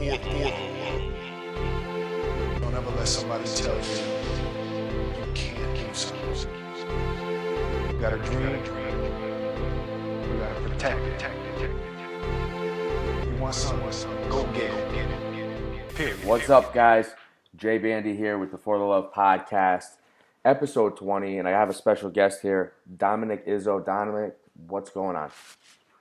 Don't ever let somebody tell you you can't do something. You got a dream. You gotta protect it. You want something, go get it. Period. What's up, guys? Jay Bandy here with the For the Love podcast, episode 20, and I have a special guest here, Dominick Izzo. Dominick, what's going on?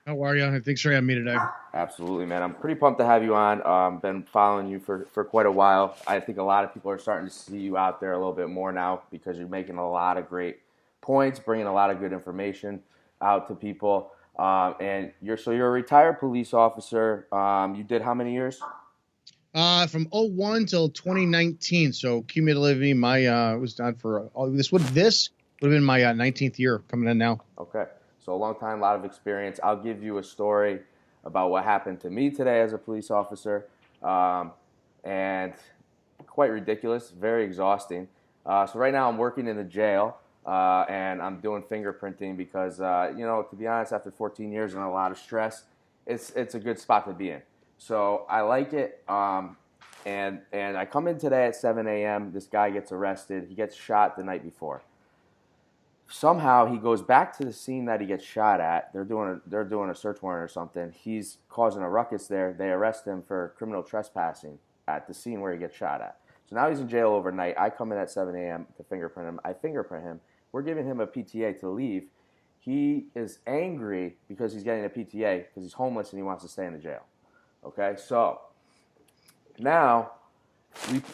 How are you? Thanks for having me today. Absolutely, man. I'm pretty pumped to have you on. Been following you for quite a while. I think a lot of people are starting to see you out there a little bit more now because you're making a lot of great points, bringing a lot of good information out to people. And you're a retired police officer. You did how many years? From 01 till 2019. So cumulatively, my was done for this would have been my 19th year coming in now. Okay. So a long time, a lot of experience. I'll give you a story about what happened to me today as a police officer, and quite ridiculous, very exhausting. So right now I'm working in the jail, and I'm doing fingerprinting because, to be honest, after 14 years and a lot of stress, it's a good spot to be in. So I like it, and I come in today at 7 a.m. This guy gets arrested. He gets shot the night before. Somehow he goes back to the scene that he gets shot at. They're doing a search warrant or something. He's causing a ruckus there. They arrest him for criminal trespassing at the scene where he gets shot at. So now he's in jail overnight. I come in at 7 a.m. to fingerprint him. I fingerprint him. We're giving him a PTA to leave. He is angry because he's getting a PTA because he's homeless and he wants to stay in the jail. Okay, so now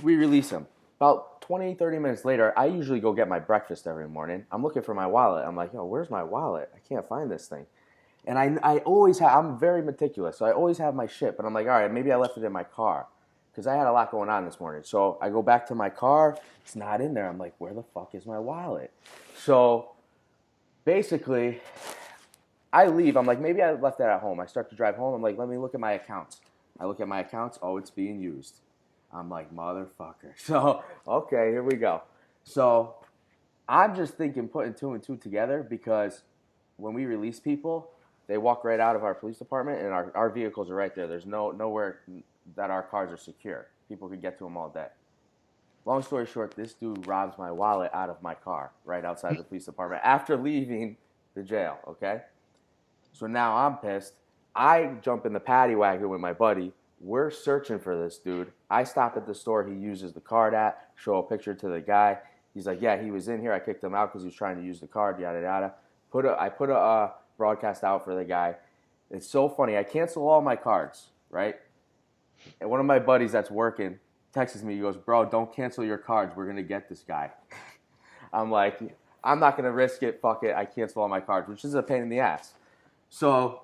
we release him. About 20, 30 minutes later, I usually go get my breakfast every morning. I'm looking for my wallet. I'm like, where's my wallet? I can't find this thing. And I always have, I'm very meticulous, so I always have my shit. But I'm like, all right, maybe I left it in my car because I had a lot going on this morning. So I go back to my car. It's not in there. I'm like, where the fuck is my wallet? So basically, I leave. I'm like, maybe I left it at home. I start to drive home. I'm like, let me look at my accounts. I look at my accounts. Oh, it's being used. I'm like, motherfucker. So, okay, here we go. So, I'm just thinking putting two and two together because when we release people, they walk right out of our police department and our vehicles are right there. There's nowhere that our cars are secure. People could get to them all day. Long story short, this dude robs my wallet out of my car right outside the police department after leaving the jail, okay? So now I'm pissed. I jump in the paddy wagon with my buddy. We're searching for this dude. I stop at the store he uses the card at, show a picture to the guy. He's like, yeah, he was in here. I kicked him out because he was trying to use the card, yada, yada. I put a broadcast out for the guy. It's so funny. I cancel all my cards, right? And one of my buddies that's working texts me. He goes, bro, don't cancel your cards. We're going to get this guy. I'm like, I'm not going to risk it. Fuck it. I cancel all my cards, which is a pain in the ass. So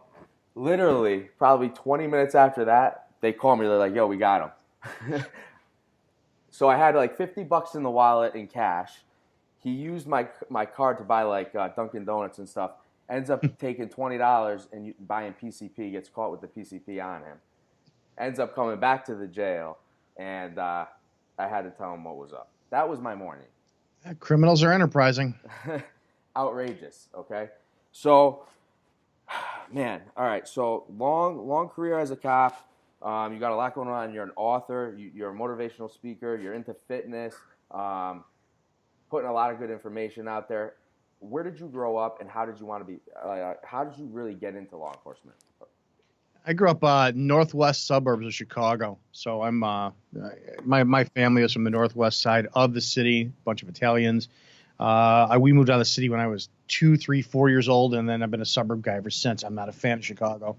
literally, probably 20 minutes after that, they call me. They're like, yo, we got him. So I had like $50 in the wallet in cash. He used my card to buy like Dunkin' Donuts and stuff. Ends up taking $20 and buying PCP. Gets caught with the PCP on him. Ends up coming back to the jail. And I had to tell him what was up. That was my morning. Criminals are enterprising. Outrageous, okay? So, man, all right. So long career as a cop. You got a lot going on. You're an author. You're a motivational speaker. You're into fitness. Putting a lot of good information out there. Where did you grow up, and how did you want to be? How did you really get into law enforcement? I grew up northwest suburbs of Chicago. So I'm my family is from the northwest side of the city. A bunch of Italians. We moved out of the city when I was 2, 3, 4 years old, and then I've been a suburb guy ever since. I'm not a fan of Chicago.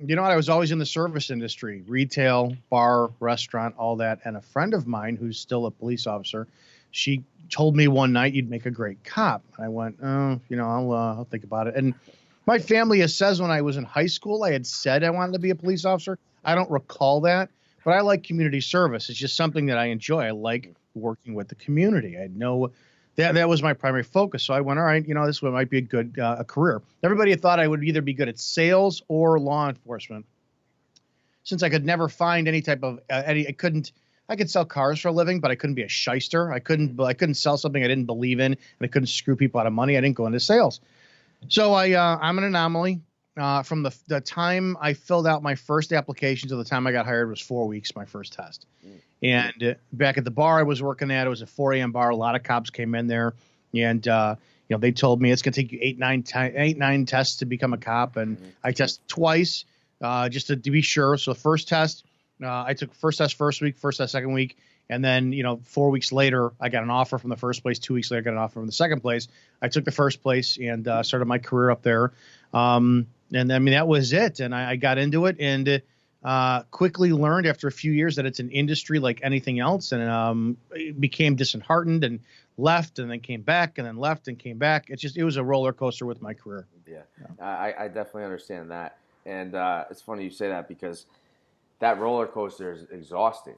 You know what? I was always in the service industry, retail, bar, restaurant, all that. And a friend of mine who's still a police officer, she told me one night, you'd make a great cop. I went, I'll think about it. And my family says when I was in high school, I had said I wanted to be a police officer. I don't recall that, but I like community service. It's just something that I enjoy. I like working with the community. I know that was my primary focus. So I went, all right, this one might be a good career. Everybody had thought I would either be good at sales or law enforcement. Since I could never find any type of I could sell cars for a living, but I couldn't be a shyster. I couldn't sell something I didn't believe in, and I couldn't screw people out of money. I didn't go into sales. So I'm an anomaly. from the time I filled out my first application to the time I got hired was 4 weeks, my first test. And back at the bar I was working at, it was a 4 a.m. bar. A lot of cops came in there, and they told me it's going to take you eight, nine tests to become a cop. And I tested twice just to be sure. So the first test, I took first test first week, first test second week. And then, 4 weeks later, I got an offer from the first place. 2 weeks later, I got an offer from the second place. I took the first place and started my career up there. And I mean, that was it. And I got into it and quickly learned after a few years that it's an industry like anything else. And became disheartened and left and then came back and then left and came back. It was a roller coaster with my career. Yeah. I definitely understand that. And it's funny you say that because that roller coaster is exhausting.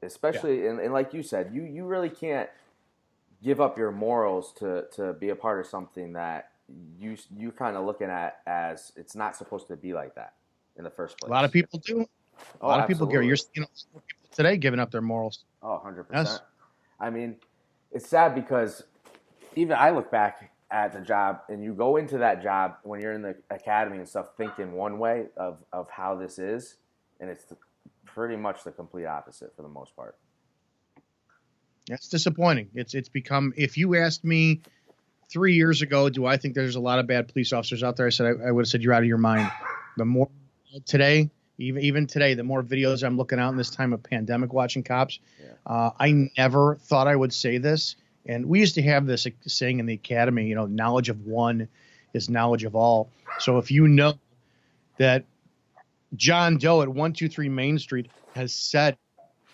Especially, and like you said, you really can't give up your morals to be a part of something that you kind of looking at as it's not supposed to be like that in the first place. A lot of people do. A lot of people, Gary. You're seeing people today giving up their morals. Oh, 100%. Yes. I mean, it's sad because even I look back at the job, and you go into that job when you're in the academy and stuff thinking one way of how this is, and it's pretty much the complete opposite for the most part. That's disappointing. It's become, if you asked me 3 years ago, do I think there's a lot of bad police officers out there? I would have said you're out of your mind. The more today, even today, the more videos I'm looking out in this time of pandemic watching cops. Yeah. I never thought I would say this. And we used to have this saying in the academy, knowledge of one is knowledge of all. So if you know that John Doe at 123 Main Street has said,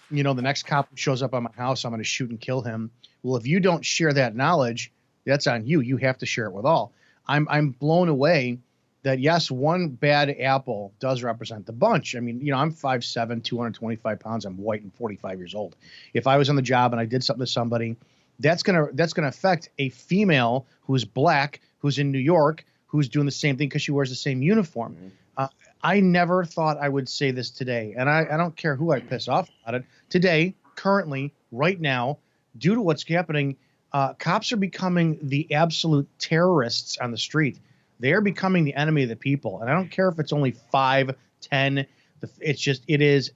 the next cop who shows up on my house, I'm going to shoot and kill him. Well, if you don't share that knowledge, that's on you. You have to share it with all. I'm blown away that, yes, one bad apple does represent the bunch. I mean, I'm 5'7", 225 pounds. I'm white and 45 years old. If I was on the job and I did something to somebody, that's gonna affect a female who's black, who's in New York, who's doing the same thing because she wears the same uniform. I never thought I would say this today, and I don't care who I piss off about it. Today, currently, right now, due to what's happening, cops are becoming the absolute terrorists on the street. They are becoming the enemy of the people, and I don't care if it's only 5, 10. It is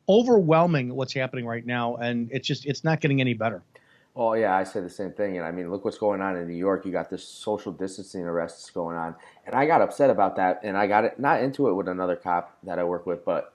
overwhelming what's happening right now, and it's not getting any better. Well, yeah, I say the same thing. And I mean, look what's going on in New York. You got this social distancing arrests going on. And I got upset about that. And I got not into it with another cop that I work with. But,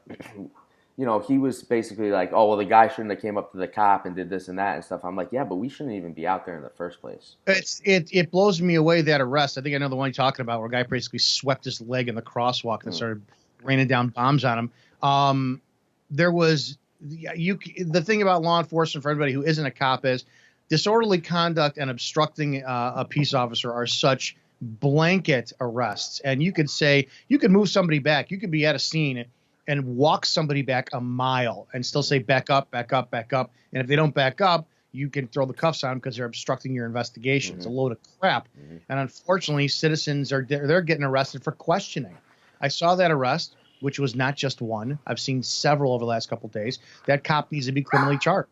he was basically like, oh, well, the guy shouldn't have came up to the cop and did this and that and stuff. I'm like, yeah, but we shouldn't even be out there in the first place. It blows me away, that arrest. I think I know the one you're talking about, where a guy basically swept his leg in the crosswalk and started raining down bombs on him. There was the thing about law enforcement for everybody who isn't a cop is disorderly conduct and obstructing a peace officer are such blanket arrests. And you could move somebody back. You could be at a scene and walk somebody back a mile and still say, back up, back up, back up. And if they don't back up, you can throw the cuffs on them because they're obstructing your investigation. It's a load of crap. And unfortunately, citizens they're getting arrested for questioning. I saw that arrest, which was not just one. I've seen several over the last couple of days. That cop needs to be criminally charged.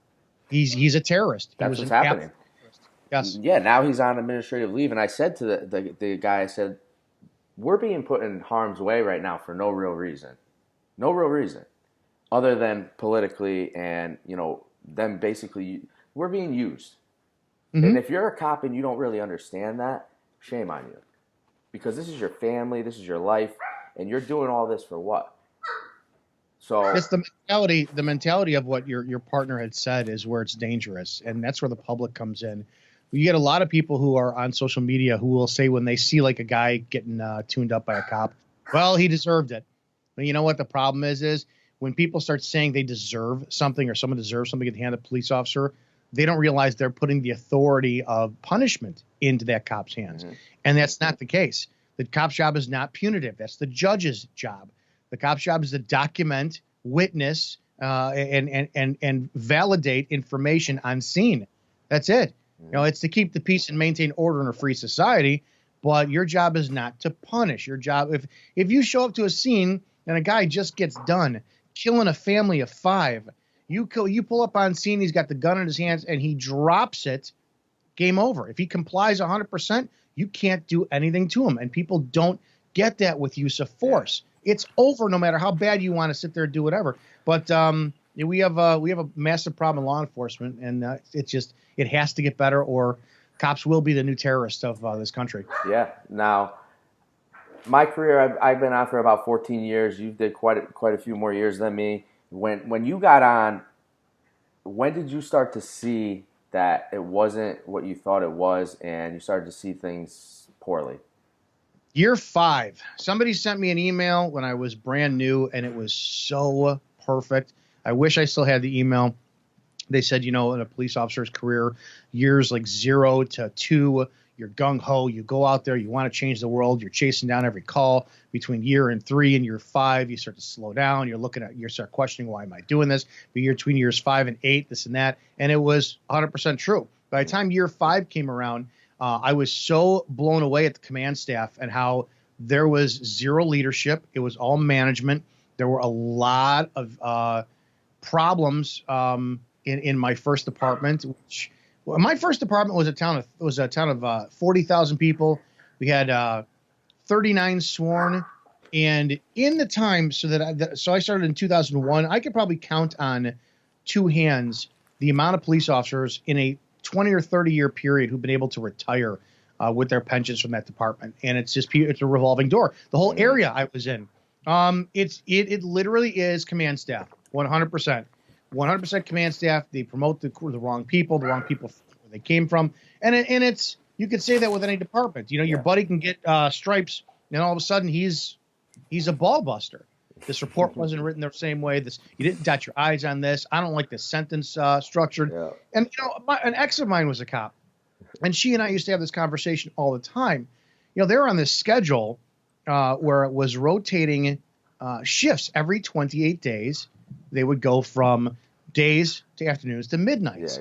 He's a terrorist. That's what's happening. Yes. Yeah, now he's on administrative leave. And I said to the guy, I said, we're being put in harm's way right now for no real reason. No real reason. Other than politically and, them basically, we're being used. And if you're a cop and you don't really understand that, shame on you. Because this is your family, this is your life, and you're doing all this for what? So it's the mentality of what your partner had said is where it's dangerous, and that's where the public comes in. You get a lot of people who are on social media who will say when they see like a guy getting tuned up by a cop, well, he deserved it. But you know what the problem is when people start saying they deserve something or someone deserves something at the hand of a police officer, they don't realize they're putting the authority of punishment into that cop's hands. And that's not the case. The cop's job is not punitive. That's the judge's job. The cop's job is to document, witness, and validate information on scene. That's it. It's to keep the peace and maintain order in a free society. But your job is not to punish. Your job, if you show up to a scene and a guy just gets done killing a family of 5, you pull up on scene, he's got the gun in his hands, and he drops it. Game over. If he complies 100%, you can't do anything to him. And people don't get that with use of force. It's over no matter how bad you want to sit there and do whatever. But we have a massive problem in law enforcement, and it has to get better, or cops will be the new terrorists of this country. Yeah. Now, my career, I've been on for about 14 years. You did quite a few more years than me. When you got on, when did you start to see that it wasn't what you thought it was, and you started to see things poorly? Year 5, somebody sent me an email when I was brand new, and it was so perfect. I wish I still had the email. They said, in a police officer's career, years like 0 to 2, you're gung-ho, you go out there, you want to change the world, you're chasing down every call. Between year and 3 and year 5, you start to slow down, you start questioning, why am I doing this? Between years 5 and 8, this and that, and it was 100% true. By the time year 5 came around, I was so blown away at the command staff and how there was zero leadership. It was all management. There were a lot of problems in my first department. My first department was a town of 40,000 people. We had 39 sworn, and in the time, so I started in 2001. I could probably count on 2 hands the amount of police officers in a 20 or 30 year period who've been able to retire with their pensions from that department. And it's a revolving door. The whole area I was in, it literally is command staff, 100%. 100% command staff. They promote the wrong people where they came from. And it's, you could say that with any department. Your buddy can get stripes, and all of a sudden he's a ball buster. This report wasn't written the same way. You didn't dot your I's on this. I don't like this sentence structured. Yeah. And an ex of mine was a cop, and she and I used to have this conversation all the time. They were on this schedule where it was rotating shifts every 28 days. They would go from days to afternoons to midnights,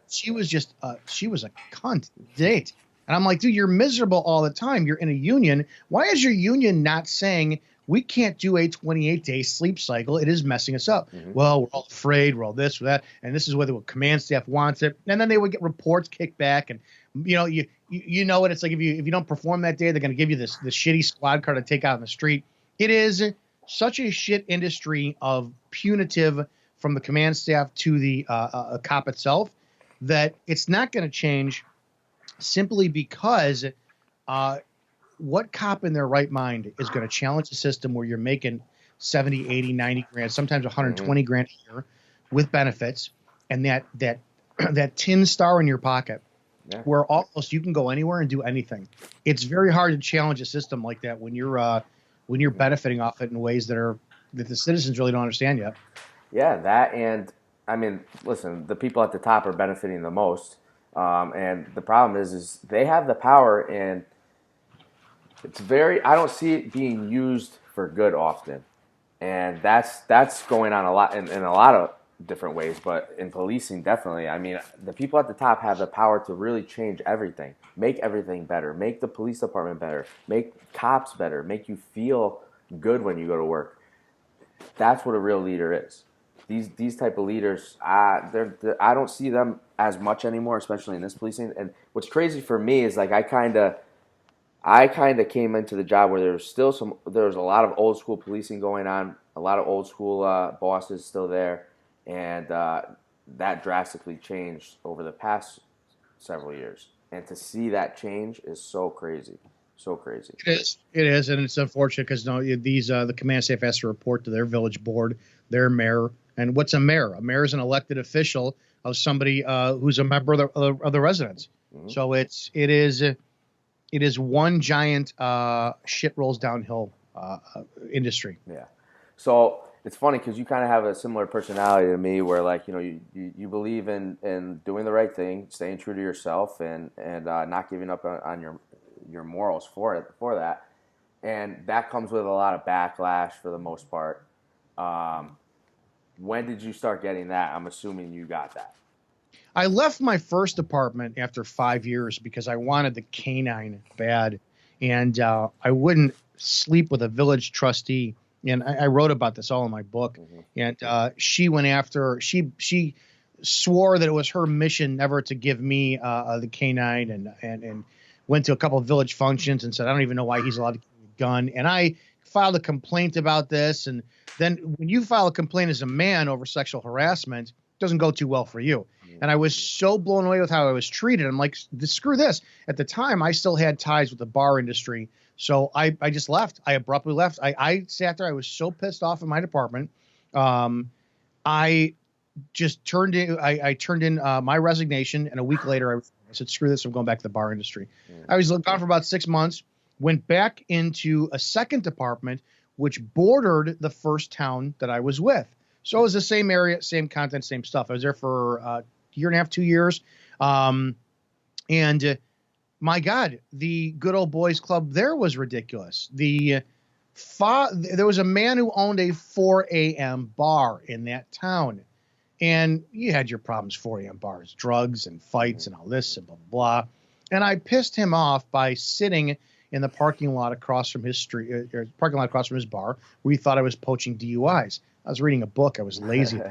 she was just she was a cunt date. And I'm like, dude, you're miserable all the time. You're in a union. Why is your union not saying, we can't do a 28-day sleep cycle? It is messing us up. Mm-hmm. Well, we're all afraid. We're all this or that. And this is whether command staff wants it. And then they would get reports kicked back. And, you know what it's like. If you don't perform that day, they're going to give you this shitty squad car to take out in the street. It is such a shit industry of punitive from the command staff to the cop itself that it's not going to change simply because what cop in their right mind is going to challenge the system where you're making 70, 80, 90 grand, sometimes 120 grand a year with benefits, and that tin star in your pocket where almost you can go anywhere and do anything. It's very hard to challenge a system like that when you're benefiting off it in ways that the citizens really don't understand yet. Yeah, that, and I mean, listen, the people at the top are benefiting the most, and the problem is they have the power, and I don't see it being used for good often, and that's going on a lot in a lot of different ways, but in policing, definitely. I mean, the people at the top have the power to really change everything, make everything better, make the police department better, make cops better, make you feel good when you go to work. That's what a real leader is. These type of leaders, I don't see them as much anymore, especially in this policing. And what's crazy for me is, like, I kind of came into the job where there was a lot of old school policing going on, a lot of old school bosses still there, and that drastically changed over the past several years. And to see that change is so crazy. So crazy. It is, and it's unfortunate because the command staff has to report to their village board, their mayor. And what's a mayor? A mayor is an elected official of somebody who's a member of the residents. Mm-hmm. So it is one giant shit rolls downhill industry. Yeah. So it's funny because you kind of have a similar personality to me, where, like, you believe in doing the right thing, staying true to yourself, and not giving up on your morals for that, and that comes with a lot of backlash for the most part. When did you start getting that? I'm assuming you got that. I left my first department after 5 years because I wanted the canine bad, and I wouldn't sleep with a village trustee. And I wrote about this all in my book. Mm-hmm. And she went after. She swore that it was her mission never to give me the canine, and went to a couple of village functions and said, I don't even know why he's allowed to give me gun. And I filed a complaint about this. And then when you file a complaint as a man over sexual harassment, it doesn't go too well for you. And I was so blown away with how I was treated. I'm like, screw this. At the time, I still had ties with the bar industry. So I just left. I abruptly left. I sat there. I was so pissed off in my department. I just turned in my resignation, and a week later I said, screw this, I'm going back to the bar industry. I was gone for about 6 months, went back into a second department, which bordered the first town that I was with. So it was the same area, same content, same stuff. I was there for a year and a half, 2 years. And my God, the good old boys club there was ridiculous. There was a man who owned a 4 a.m. bar in that town. And you had your problems, 4 a.m. bars, drugs and fights and all this and blah, blah, blah. And I pissed him off by sitting in the parking lot across from his across from his bar, where he thought I was poaching DUIs. I was reading a book. I was lazy.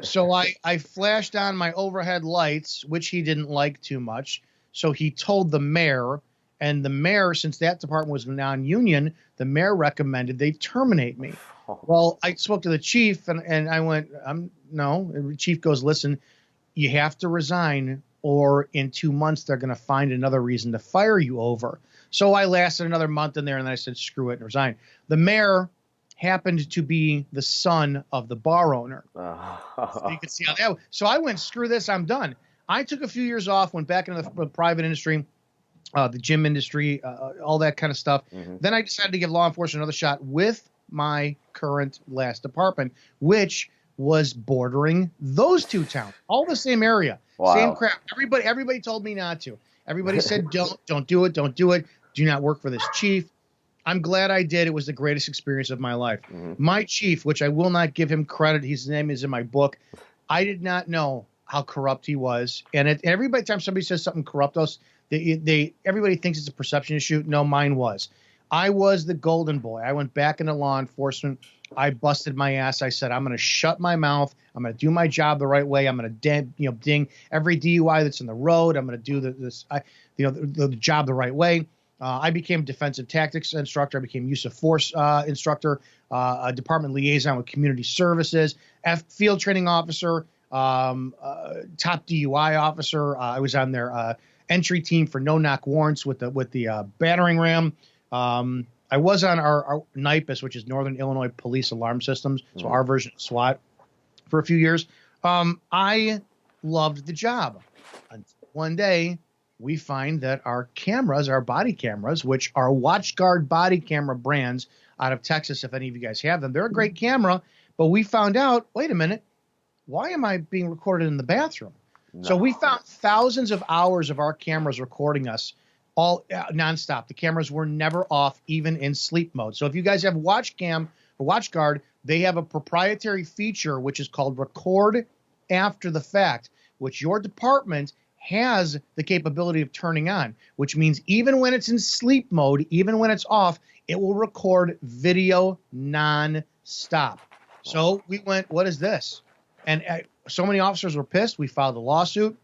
So I flashed on my overhead lights, which he didn't like too much. So he told the mayor, and the mayor, since that department was non-union, the mayor recommended they terminate me. Well, I spoke to the chief, and I went, no. And the chief goes, listen, you have to resign, or in 2 months they're going to find another reason to fire you over. So I lasted another month in there, and then I said, screw it, and resigned. The mayor happened to be the son of the bar owner. So you can see how that. So I went, screw this, I'm done. I took a few years off, went back into the private industry, the gym industry, all that kind of stuff. Then I decided to give law enforcement another shot with my current last department, which was bordering those two towns, all the same area, same crap. Everybody told me not to. Everybody said, don't do it. Do not work for this chief. I'm glad I did. It was the greatest experience of my life. My chief, which I will not give him credit, his name is in my book. I did not know how corrupt he was. And every time somebody says something corrupt us, everybody thinks it's a perception issue. No, mine was. I was the golden boy. I went back into law enforcement. I busted my ass. I said, I'm going to shut my mouth. I'm going to do my job the right way. I'm going to ding every DUI that's in the road. I'm going to do the job the right way. I became defensive tactics instructor. I became use of force instructor, a department liaison with community services, field training officer, top DUI officer. I was on their entry team for no-knock warrants with the battering ram. I was on our NIPUS, which is Northern Illinois Police Alarm Systems, so our version of SWAT, for a few years. I loved the job. Until one day, we find that our cameras, our body cameras, which are WatchGuard body camera brands out of Texas, if any of you guys have them, they're a great camera, but we found out, wait a minute, why am I being recorded in the bathroom? No. So we found thousands of hours of our cameras recording us all nonstop. The cameras were never off, even in sleep mode. So if you guys have WatchCam or WatchGuard, they have a proprietary feature which is called record after the fact, which your department has the capability of turning on, which means even when it's in sleep mode, even when it's off, it will record video non-stop. So we went, what is this? And so many officers were pissed. We filed a lawsuit,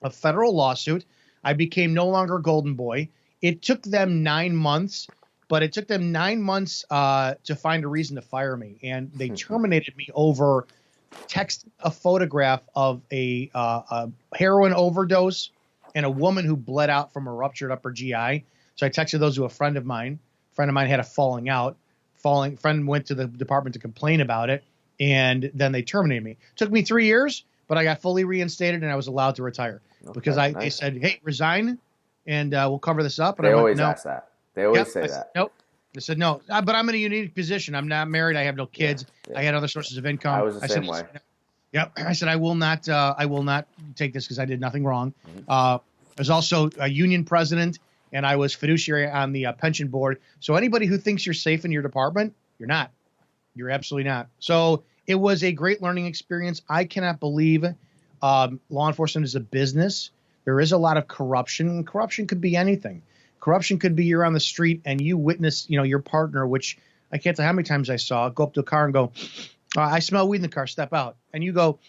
a federal lawsuit. I became no longer a golden boy. It took them 9 months, but it took them 9 months to find a reason to fire me. And they terminated me over text a photograph of a heroin overdose and a woman who bled out from a ruptured upper GI. So I texted those to a friend of mine. A friend of mine had a falling out. Friend went to the department to complain about it, and then they terminated me. Took me 3 years, but I got fully reinstated and I was allowed to retire. Okay, because they said, hey, resign, and we'll cover this up. And they always ask that. They always say that. Said, nope. They said, no, but I'm in a unique position. I'm not married. I have no kids. Yeah. I had other sources of income. I was the same way. Yep. I said, I will not take this because I did nothing wrong. I was also a union president, and I was fiduciary on the pension board. So anybody who thinks you're safe in your department, you're not. You're absolutely not. So it was a great learning experience. I cannot believe law enforcement is a business. There is a lot of corruption. Corruption could be anything. Corruption could be you're on the street and you witness, your partner, which I can't tell how many times I saw, go up to a car and go, I smell weed in the car, step out. And you go,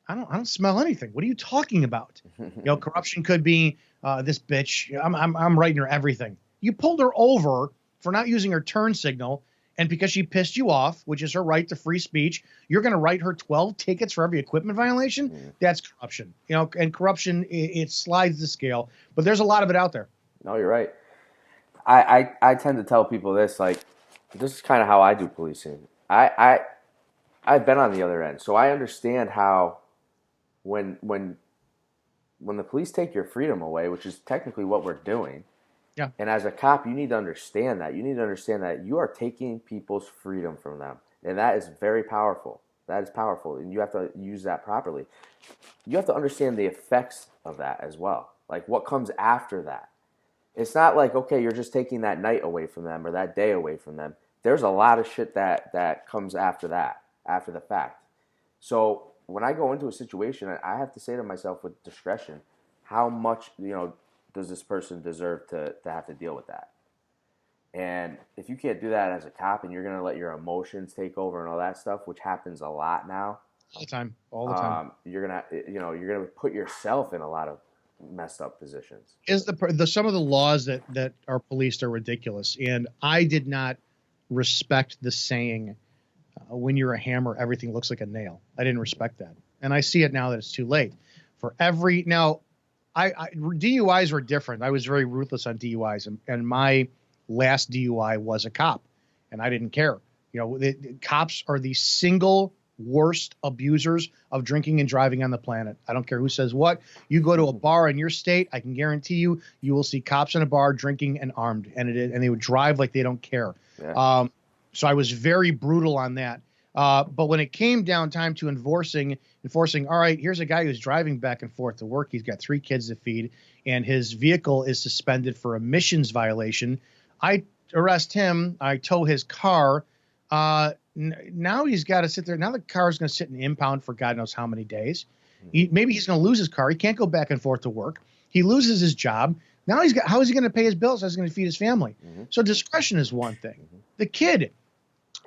I don't smell anything. What are you talking about? Corruption could be this bitch. I'm writing her everything. You pulled her over for not using her turn signal, and because she pissed you off, which is her right to free speech, you're going to write her 12 tickets for every equipment violation? That's corruption. And corruption, it slides the scale, but there's a lot of it out there. No, you're right. I tend to tell people this, like, this is kind of how I do policing. I've been on the other end, so I understand how when the police take your freedom away, which is technically what we're doing. Yeah. And as a cop, you need to understand that. You need to understand that you are taking people's freedom from them, and that is very powerful. That is powerful, and you have to use that properly. You have to understand the effects of that as well, like what comes after that. It's not like, okay, you're just taking that night away from them or that day away from them. There's a lot of shit that comes after that, after the fact. So when I go into a situation, I have to say to myself with discretion, how much, does this person deserve to have to deal with that? And if you can't do that as a cop and you're going to let your emotions take over and all that stuff, which happens a lot now. All the time. You're going to put yourself in a lot of messed up positions. Is some of the laws that are policed are ridiculous, and I did not respect the saying, when you're a hammer, everything looks like a nail. I didn't respect that, and I see it now that it's too late. DUIs were different. I was very ruthless on DUIs, and my last DUI was a cop, and I didn't care. The cops are the single worst abusers of drinking and driving on the planet. I don't care who says what. You go to a bar in your state, I can guarantee you will see cops in a bar drinking and armed, and they would drive like they don't care. Yeah. So I was very brutal on that. But when it came down time to enforcing, all right, here's a guy who's driving back and forth to work. He's got 3 kids to feed, and his vehicle is suspended for emissions violation. I arrest him. I tow his car. Now he's got to sit there. Now the car is going to sit in impound for God knows how many days. Maybe he's going to lose his car. He can't go back and forth to work. He loses his job. Now how is he going to pay his bills? How is he going to feed his family? So discretion is one thing. The kid,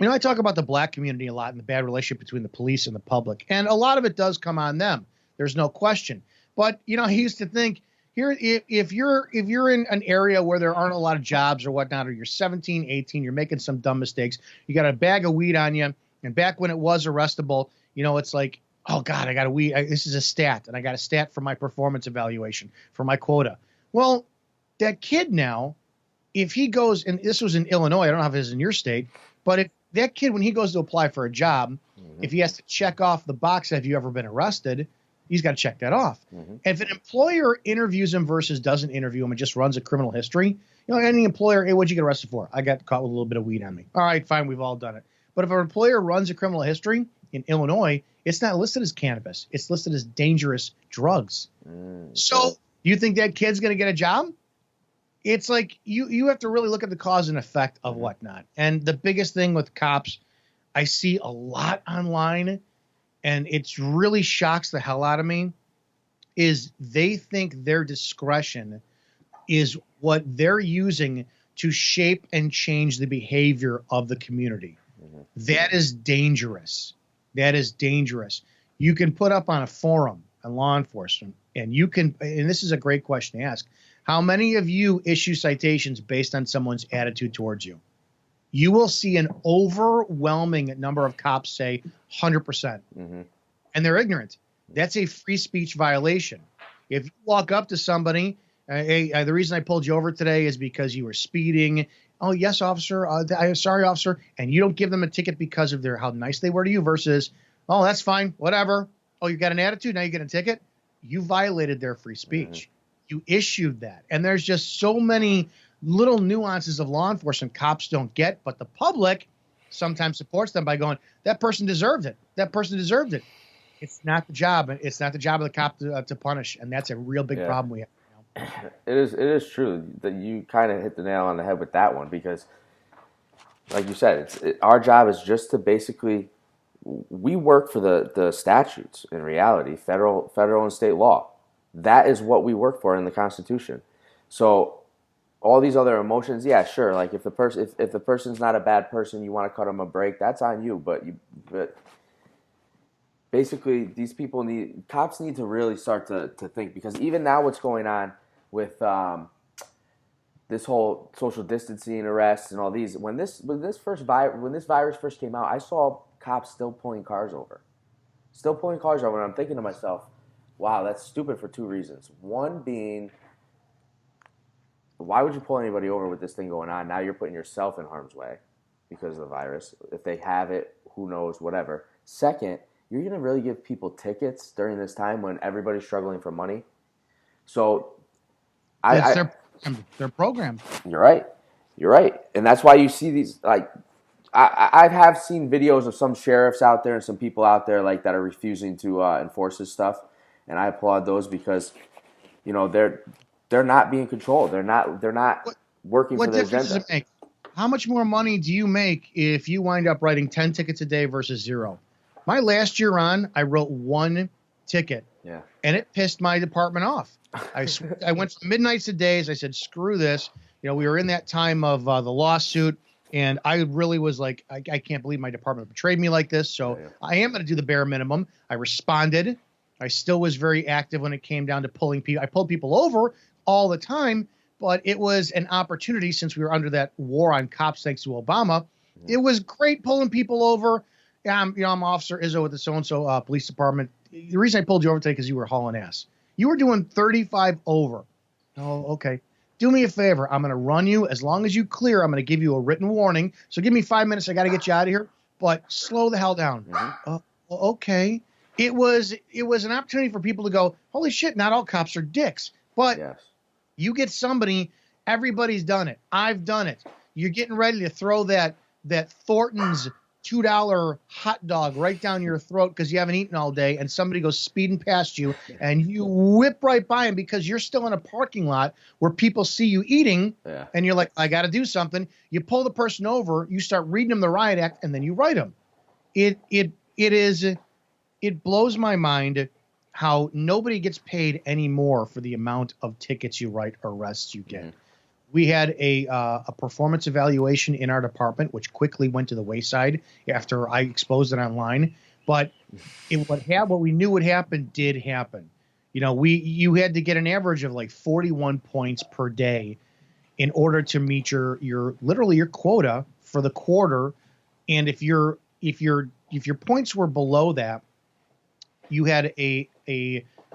I talk about the black community a lot and the bad relationship between the police and the public. And a lot of it does come on them. There's no question. But, I used to think, here, if you're in an area where there aren't a lot of jobs or whatnot, or you're 17, 18, you're making some dumb mistakes, you got a bag of weed on you, and back when it was arrestable, it's like, oh God, I got a weed. This is a stat, and I got a stat for my performance evaluation, for my quota. Well, that kid now, if he goes, and this was in Illinois, I don't know if it's in your state, but if that kid, when he goes to apply for a job, if he has to check off the box, have you ever been arrested? He's got to check that off. And if an employer interviews him versus doesn't interview him and just runs a criminal history, any employer, hey, what'd you get arrested for? I got caught with a little bit of weed on me. All right, fine, we've all done it. But if an employer runs a criminal history in Illinois, it's not listed as cannabis. It's listed as dangerous drugs. So you think that kid's going to get a job? It's like you have to really look at the cause and effect of whatnot. And the biggest thing with cops, I see a lot online, and it really shocks the hell out of me, is they think their discretion is what they're using to shape and change the behavior of the community. That is dangerous. That is dangerous. You can put up on a forum on law enforcement, and this is a great question to ask, how many of you issue citations based on someone's attitude towards you? You will see an overwhelming number of cops say 100%. And they're ignorant. That's a free speech violation. If you walk up to somebody, hey, the reason I pulled you over today is because you were speeding. Oh, yes, officer. Sorry, officer. And you don't give them a ticket because of how nice they were to you versus, oh, that's fine, whatever. Oh, you got an attitude, now you get a ticket? You violated their free speech. You issued that. And there's just so many little nuances of law enforcement cops don't get, but the public sometimes supports them by going, that person deserved it. That person deserved it. It's not the job. It's not the job of the cop to punish, and that's a real big problem we have. It is true that you kind of hit the nail on the head with that one, because, like you said, our job is just to basically, we work for the statutes in reality, federal and state law. That is what we work for in the Constitution. So all these other emotions, yeah, sure. Like if the person's not a bad person, you want to cut them a break, that's on you. But basically, cops need to really start to think, because even now what's going on with this whole social distancing arrests and all these. When this virus first came out, I saw cops still pulling cars over. And I'm thinking to myself, wow, that's stupid for two reasons. One being, why would you pull anybody over with this thing going on? Now you're putting yourself in harm's way because of the virus. If they have it, who knows, whatever. Second, you're going to really give people tickets during this time when everybody's struggling for money. So their program. You're right. And that's why you see these, like, I have seen videos of some sheriffs out there and some people out there like that are refusing to enforce this stuff. And I applaud those because, they're not being controlled. They're not working for the agenda. What difference does it make? How much more money do you make if you wind up writing 10 tickets a day versus 0? My last year on, I wrote 1 ticket. Yeah. And it pissed my department off. I went from midnights to days. I said, screw this. We were in that time of the lawsuit, and I really was like, I can't believe my department betrayed me like this. So I am going to do the bare minimum. I responded. I still was very active when it came down to pulling people. I pulled people over all the time, but it was an opportunity since we were under that war on cops thanks to Obama. It was great pulling people over. I'm Officer Izzo with the so-and-so police department. The reason I pulled you over today because you were hauling ass. You were doing 35 over. Oh, okay. Do me a favor. I'm going to run you. As long as you clear, I'm going to give you a written warning. So give me 5 minutes. I got to get you out of here. But slow the hell down. Okay. It was an opportunity for people to go, holy shit, not all cops are dicks. But you get somebody, everybody's done it. I've done it. You're getting ready to throw that Thornton's $2 hot dog right down your throat because you haven't eaten all day, and somebody goes speeding past you, and you whip right by him because you're still in a parking lot where people see you eating, and you're like, I got to do something. You pull the person over, you start reading them the riot act, and then you write them. It blows my mind how nobody gets paid anymore for the amount of tickets you write or arrests you get. We had a performance evaluation in our department, which quickly went to the wayside after I exposed it online. But what we knew would happen did happen. You had to get an average of like 41 points per day in order to meet your quota for the quarter. And if your points were below that, you had a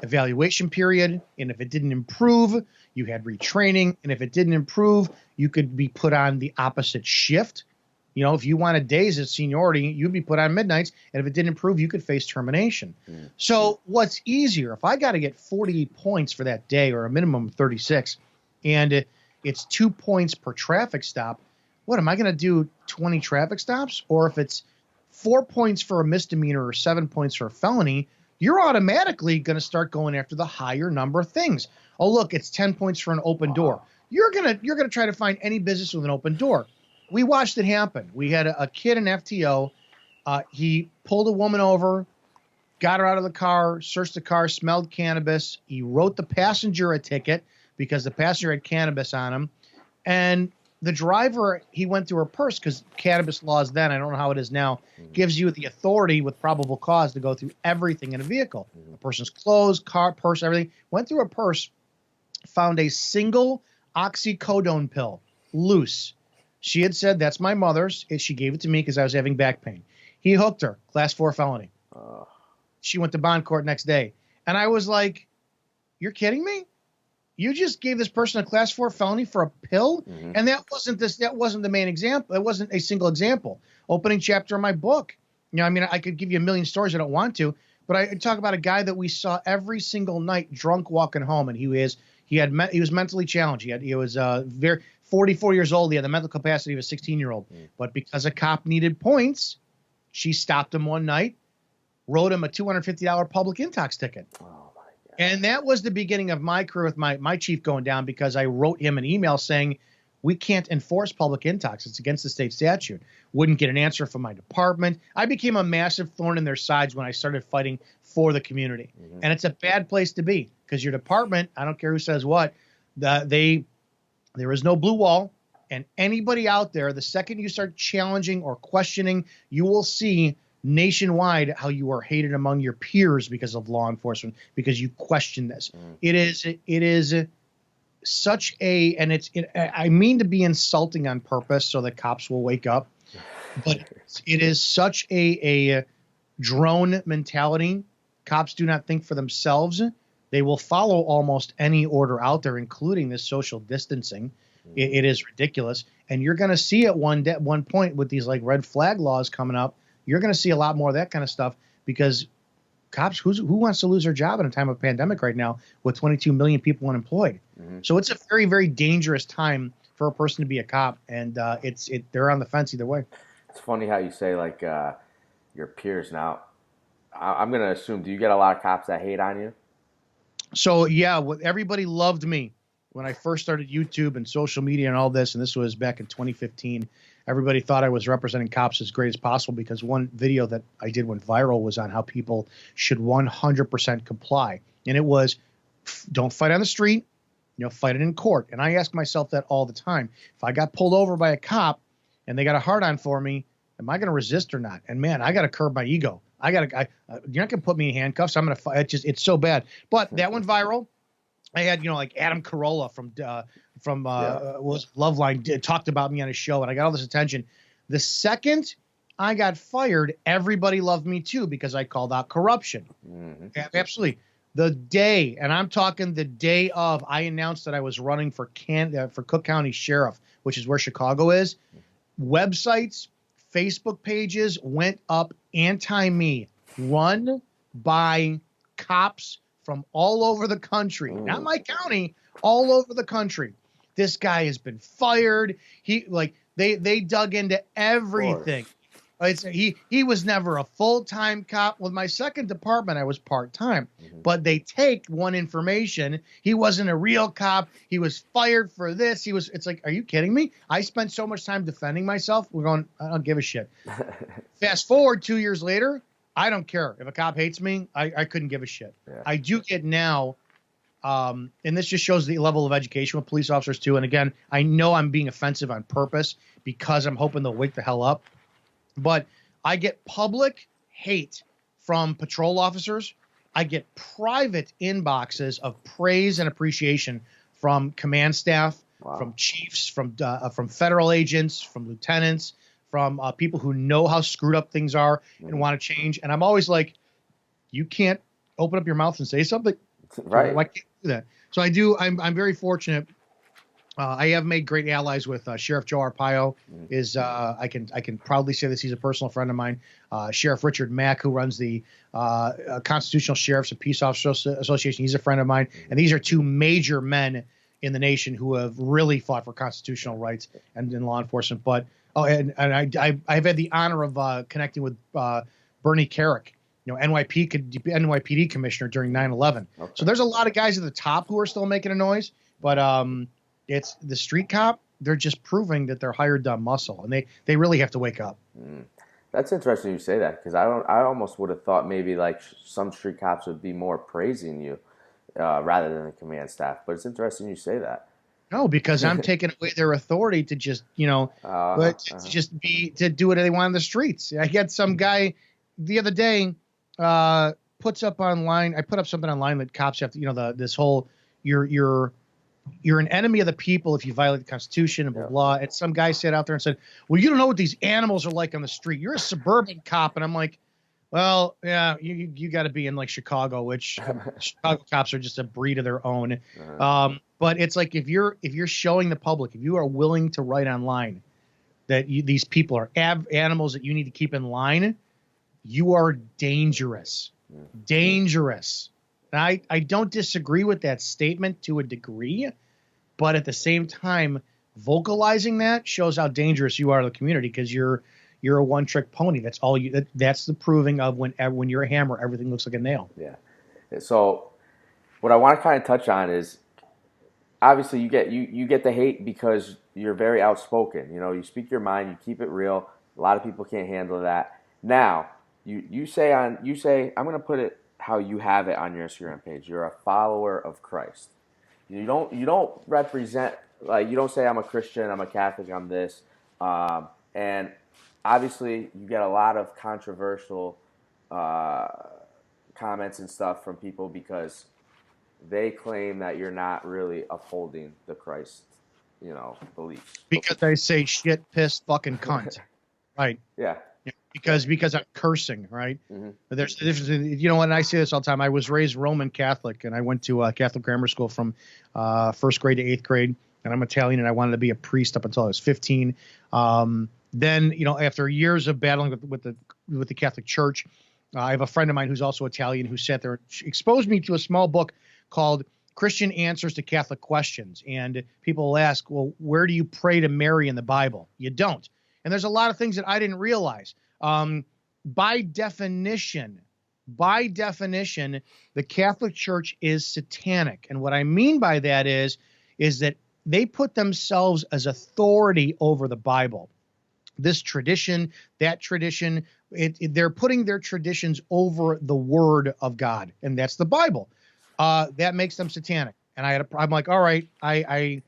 evaluation period, and if it didn't improve, you had retraining, and if it didn't improve, you could be put on the opposite shift. If you wanted days of seniority, you'd be put on midnights, and if it didn't improve, you could face termination. So what's easier? If I got to get 48 points for that day, or a minimum of 36, and it's 2 points per traffic stop, what am I going to do? 20 traffic stops? Or if it's 4 points for a misdemeanor or 7 points for a felony, you're automatically going to start going after the higher number of things. Oh, look, it's 10 points for an open door. You're gonna try to find any business with an open door. We watched it happen. We had a kid in FTO. He pulled a woman over, got her out of the car, searched the car, smelled cannabis. He wrote the passenger a ticket because the passenger had cannabis on him. And the driver, he went through her purse because cannabis laws then, I don't know how it is now, gives you the authority with probable cause to go through everything in a vehicle. A person's clothes, car, purse, everything. Went through her purse, found a single oxycodone pill, loose. She had said, that's my mother's. She gave it to me because I was having back pain. He hooked her, class 4 felony. She went to bond court next day. And I was like, you're kidding me? You just gave this person a class 4 felony for a pill? And that wasn't the main example. It wasn't a single example. Opening chapter of my book. I could give you a million stories. I don't want to, but I talk about a guy that we saw every single night drunk walking home. And he was mentally challenged. He was very 44 years old. He had the mental capacity of a 16-year-old, but because a cop needed points, she stopped him one night, wrote him a $250 public intox ticket. And that was the beginning of my career with my chief going down because I wrote him an email saying, we can't enforce public intox. It's against the state statute. Wouldn't get an answer from my department. I became a massive thorn in their sides when I started fighting for the community. And it's a bad place to be because your department, I don't care who says what, there is no blue wall. And anybody out there, the second you start challenging or questioning, you will see nationwide how you are hated among your peers because of law enforcement, because you question this. It is such a, and I mean to be insulting on purpose so that cops will wake up, but it is such a drone mentality. Cops do not think for themselves. They will follow almost any order out there, including this social distancing. It is ridiculous. And you're going to see at one point with these like red flag laws coming up, you're going to see a lot more of that kind of stuff because cops, who wants to lose their job in a time of pandemic right now with 22 million people unemployed? So it's a very, very dangerous time for a person to be a cop, and they're on the fence either way. It's funny how you say like your peers. Now, I'm going to assume, do you get a lot of cops that hate on you? So yeah, everybody loved me when I first started YouTube and social media and all this, and this was back in 2015. Everybody thought I was representing cops as great as possible because one video that I did went viral was on how people should 100% comply. And it was, don't fight on the street, fight it in court. And I ask myself that all the time. If I got pulled over by a cop and they got a hard on for me, am I going to resist or not? And man, I got to curb my ego. You're not going to put me in handcuffs. I'm going to fight. It's so bad. But that went viral. I had, like Adam Carolla from was Loveline talked about me on his show, and I got all this attention. The second I got fired, everybody loved me too because I called out corruption. Absolutely. The day, and I'm talking the day of, I announced that I was running for Cook County Sheriff, which is where Chicago is. Websites, Facebook pages went up anti-me, run by cops from all over the country, not my county, all over the country. This guy has been fired. They dug into everything. He was never a full-time cop. With my second department, I was part-time, but they take one information. He wasn't a real cop. He was fired for this. It's like, are you kidding me? I spent so much time defending myself. We're going, I don't give a shit. Fast forward 2 years later, I don't care. If a cop hates me, I couldn't give a shit. Yeah. I do get now, and this just shows the level of education with police officers too. And again, I know I'm being offensive on purpose because I'm hoping they'll wake the hell up. But I get public hate from patrol officers. I get private inboxes of praise and appreciation from command staff, from chiefs, from federal agents, from lieutenants, from people who know how screwed up things are and want to change. And I'm always like, you can't open up your mouth and say something. Right. Why can't you do that? So I do. I'm very fortunate. I have made great allies with Sheriff Joe Arpaio. I can proudly say this. He's a personal friend of mine. Sheriff Richard Mack, who runs the Constitutional Sheriffs and Peace Officers Association. He's a friend of mine. And these are two major men in the nation who have really fought for constitutional rights and in law enforcement. But I've had the honor of connecting with Bernie Carrick, NYPD commissioner during 9/11. Okay. So there's a lot of guys at the top who are still making a noise, but it's the street cop. They're just proving that they're hired done muscle, and they really have to wake up. That's interesting you say that because I almost would have thought maybe like some street cops would be more praising you rather than the command staff. But it's interesting you say that. No, because I'm taking away their authority to just, to do what they want in the streets. I had some guy the other day puts up online. I put up something online that cops have to, this whole you're an enemy of the people if you violate the Constitution and blah, blah. And some guy sat out there and said, well, you don't know what these animals are like on the street. You're a suburban cop. And I'm like, well, yeah, you got to be in like Chicago, which Chicago cops are just a breed of their own. But it's like if you're showing the public, if you are willing to write online that these people are animals that you need to keep in line, you are dangerous. Dangerous. And I don't disagree with that statement to a degree, but at the same time, vocalizing that shows how dangerous you are to the community because you're a one-trick pony. That's all you. That's the proving of when you're a hammer, everything looks like a nail. Yeah. So what I want to kind of touch on is obviously you get the hate because you're very outspoken. You speak your mind, you keep it real. A lot of people can't handle that. Now you say I'm going to put it how you have it on your Instagram page. You're a follower of Christ. You don't represent, like, you don't say I'm a Christian, I'm a Catholic, I'm this. And obviously you get a lot of controversial comments and stuff from people because they claim that you're not really upholding the Christ, beliefs. Because I say shit, piss, fucking cunt. Right. Yeah. Because I'm cursing, right? Mm-hmm. But there's the difference. You know what? And I say this all the time. I was raised Roman Catholic, and I went to Catholic grammar school from first grade to eighth grade. And I'm Italian, and I wanted to be a priest up until I was 15. Then, after years of battling with the Catholic Church, I have a friend of mine who's also Italian who sat there and exposed me to a small book called Christian Answers to Catholic Questions. And people will ask, well, where do you pray to Mary in the Bible? You don't. And there's a lot of things that I didn't realize. By definition, the Catholic Church is satanic. And what I mean by that is that they put themselves as authority over the Bible. This tradition, that tradition, they're putting their traditions over the word of God, and that's the Bible. That makes them satanic. And I'm like, all right, I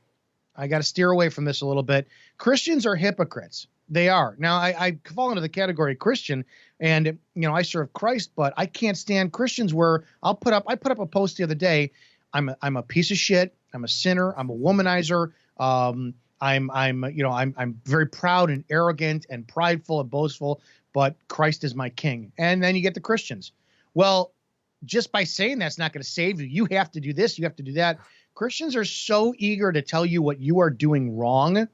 got to steer away from this a little bit. Christians are hypocrites. They are. Now, I fall into the category of Christian, and I serve Christ, but I can't stand Christians where I put up a post the other day. I'm a piece of shit. I'm a sinner. I'm a womanizer. I'm very proud and arrogant and prideful and boastful, but Christ is my king. And then you get the Christians. Well, just by saying that's not going to save you. You have to do this. You have to do that. Christians are so eager to tell you what you are doing wrong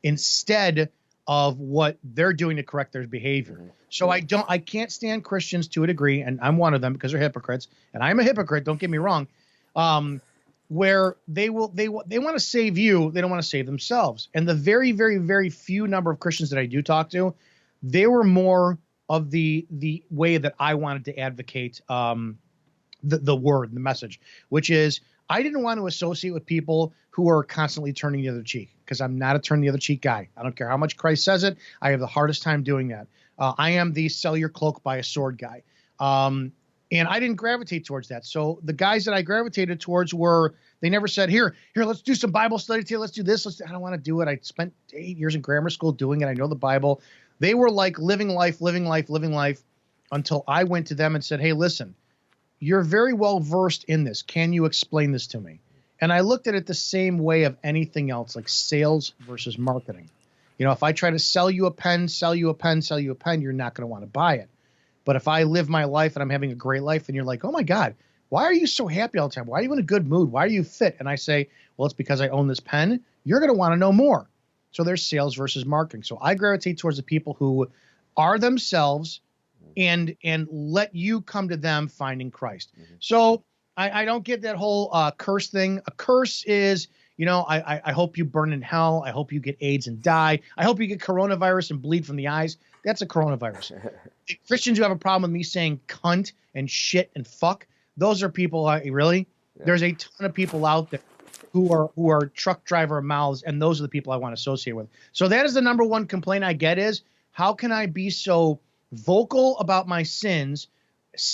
instead of what they're doing to correct their behavior. So I can't stand Christians to a degree, and I'm one of them because they're hypocrites, and I'm a hypocrite. Don't get me wrong. Where they want to save you, they don't want to save themselves. And the very, very, very few number of Christians that I do talk to, they were more of the way that I wanted to advocate the word, the message, which is I didn't want to associate with people who are constantly turning the other cheek, because I'm not a turn the other cheek guy. I don't care how much Christ says it. I have the hardest time doing that. I am the sell your cloak by a sword guy. And I didn't gravitate towards that. So the guys that I gravitated towards they never said, here, let's do some Bible study today. Let's do this. I don't want to do it. I spent 8 years in grammar school doing it. I know the Bible. They were like living life until I went to them and said, hey, listen, you're very well versed in this. Can you explain this to me? And I looked at it the same way of anything else, like sales versus marketing. If I try to sell you a pen, you're not going to want to buy it. But if I live my life and I'm having a great life and you're like, oh my God, why are you so happy all the time? Why are you in a good mood? Why are you fit? And I say, well, it's because I own this pen. You're going to want to know more. So there's sales versus marketing. So I gravitate towards the people who are themselves and let you come to them finding Christ. Mm-hmm. So I don't get that whole curse thing. A curse is, I hope you burn in hell. I hope you get AIDS and die. I hope you get coronavirus and bleed from the eyes. That's a coronavirus. Christians who have a problem with me saying cunt and shit and fuck, those are people, really? Yeah. There's a ton of people out there who are truck driver mouths, and those are the people I want to associate with. So that is the number one complaint I get is, how can I be so vocal about my sins,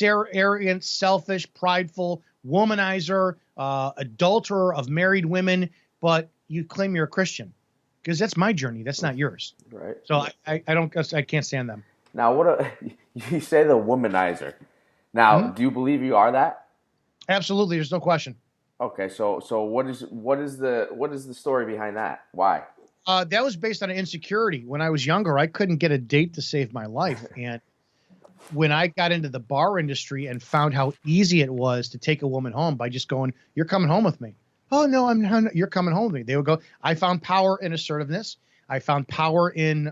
arrogant, selfish, prideful, womanizer, adulterer of married women, but you claim you're a Christian? Because that's my journey. That's not yours. Right. So I can't stand them. Now, you say the womanizer. Now, mm-hmm. Do you believe you are that? Absolutely. There's no question. Okay. So what is the story behind that? Why? That was based on an insecurity. When I was younger, I couldn't get a date to save my life. And when I got into the bar industry and found how easy it was to take a woman home by just going, you're coming home with me. Oh, no, I'm not. You're coming home with me. They would go, I found power in assertiveness. I found power in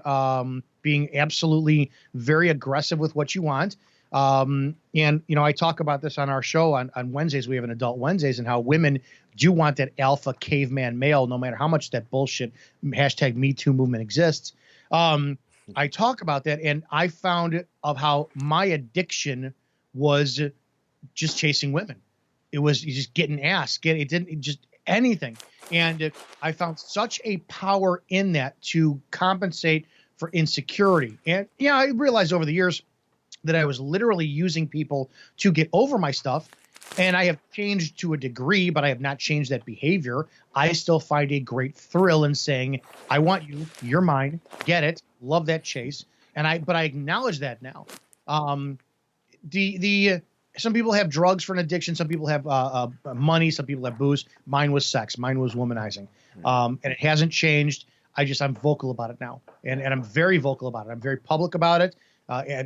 being absolutely very aggressive with what you want. And, I talk about this on our show on Wednesdays. We have an Adult Wednesdays, and how women do want that alpha caveman male, no matter how much that bullshit #MeToo movement exists. I talk about that, and I found of how my addiction was just chasing women. It was just getting ass. It didn't just anything. And I found such a power in that to compensate for insecurity. And I realized over the years that I was literally using people to get over my stuff. And I have changed to a degree, but I have not changed that behavior. I still find a great thrill in saying, I want you, you're mine, get it, love that chase. But I acknowledge that now. some people have drugs for an addiction. Some people have money. Some people have booze. Mine was sex. Mine was womanizing. And it hasn't changed. I'm vocal about it now. And I'm very vocal about it. I'm very public about it,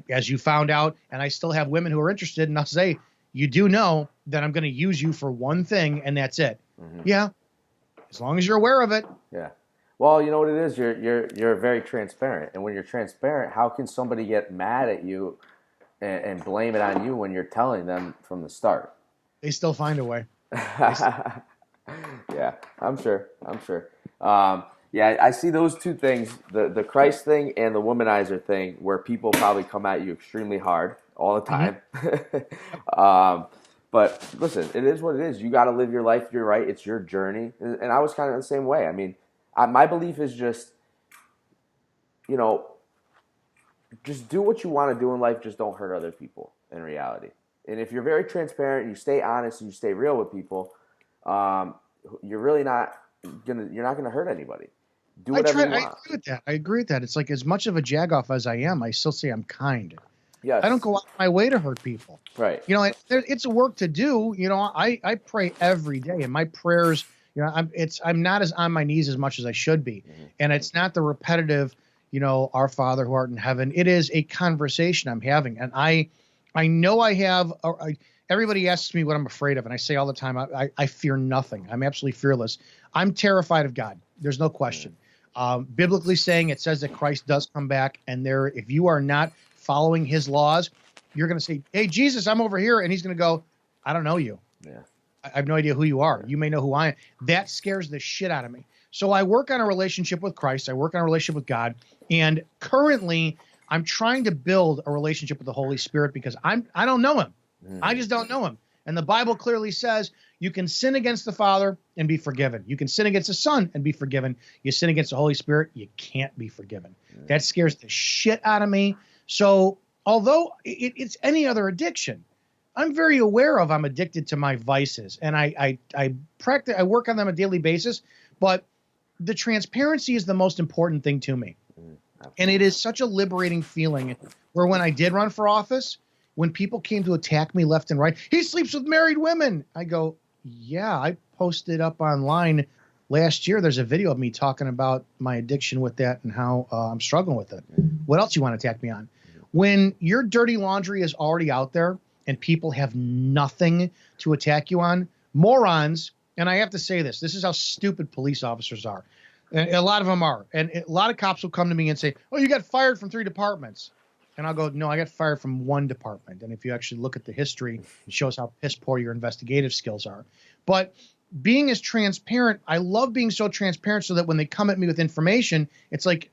as you found out. And I still have women who are interested. And I'll say, you do know that I'm going to use you for one thing, and that's it. Yeah. As long as you're aware of it. Yeah. Well, you know what it is? You're very transparent. And when you're transparent, how can somebody get mad at you and blame it on you when you're telling them from the start? They still find a way. Yeah, I'm sure. Yeah, I see those two things, the Christ thing and the womanizer thing, where people probably come at you extremely hard all the time. But listen, it is what it is. You got to live your life. You're right. It's your journey. And I was kind of the same way. I mean, my belief is just, just do what you want to do in life. Just don't hurt other people in reality. And if you're very transparent, you stay honest, and you stay real with people, you're really not gonna hurt anybody. Do whatever you want. I agree with that. It's like, as much of a jagoff as I am, I still say I'm kind. Yes. I don't go out my way to hurt people. Right. It's a work to do. I pray every day, and my prayers, I'm not as on my knees as much as I should be. And it's not the repetitive, our Father who art in heaven. It is a conversation I'm having. And I know I have, everybody asks me what I'm afraid of. And I say all the time, I fear nothing. I'm absolutely fearless. I'm terrified of God. There's no question. Biblically saying, it says that Christ does come back, and if you are not following his laws, you're going to say, hey, Jesus, I'm over here. And he's going to go, I don't know you. Yeah. I have no idea who you are. You may know who I am. That scares the shit out of me. So I work on a relationship with Christ. I work on a relationship with God. And currently I'm trying to build a relationship with the Holy Spirit, because I don't know him. I just don't know him. And the Bible clearly says you can sin against the Father and be forgiven. You can sin against the Son and be forgiven. You sin against the Holy Spirit, you can't be forgiven. That scares the shit out of me. So although it's any other addiction, I'm very aware I'm addicted to my vices, and I work on them on a daily basis, but the transparency is the most important thing to me. And it is such a liberating feeling, where when I did run for office, when people came to attack me left and right, he sleeps with married women. I go, yeah, I posted up online last year. There's a video of me talking about my addiction with that and how I'm struggling with it. What else you want to attack me on? When your dirty laundry is already out there and people have nothing to attack you on, morons, and I have to say this is how stupid police officers are. And a lot of them are. And a lot of cops will come to me and say, oh, you got fired from 3 departments. And I'll go, no, I got fired from 1 department. And if you actually look at the history, it shows how piss poor your investigative skills are. But being as transparent, I love being so transparent, so that when they come at me with information, it's like,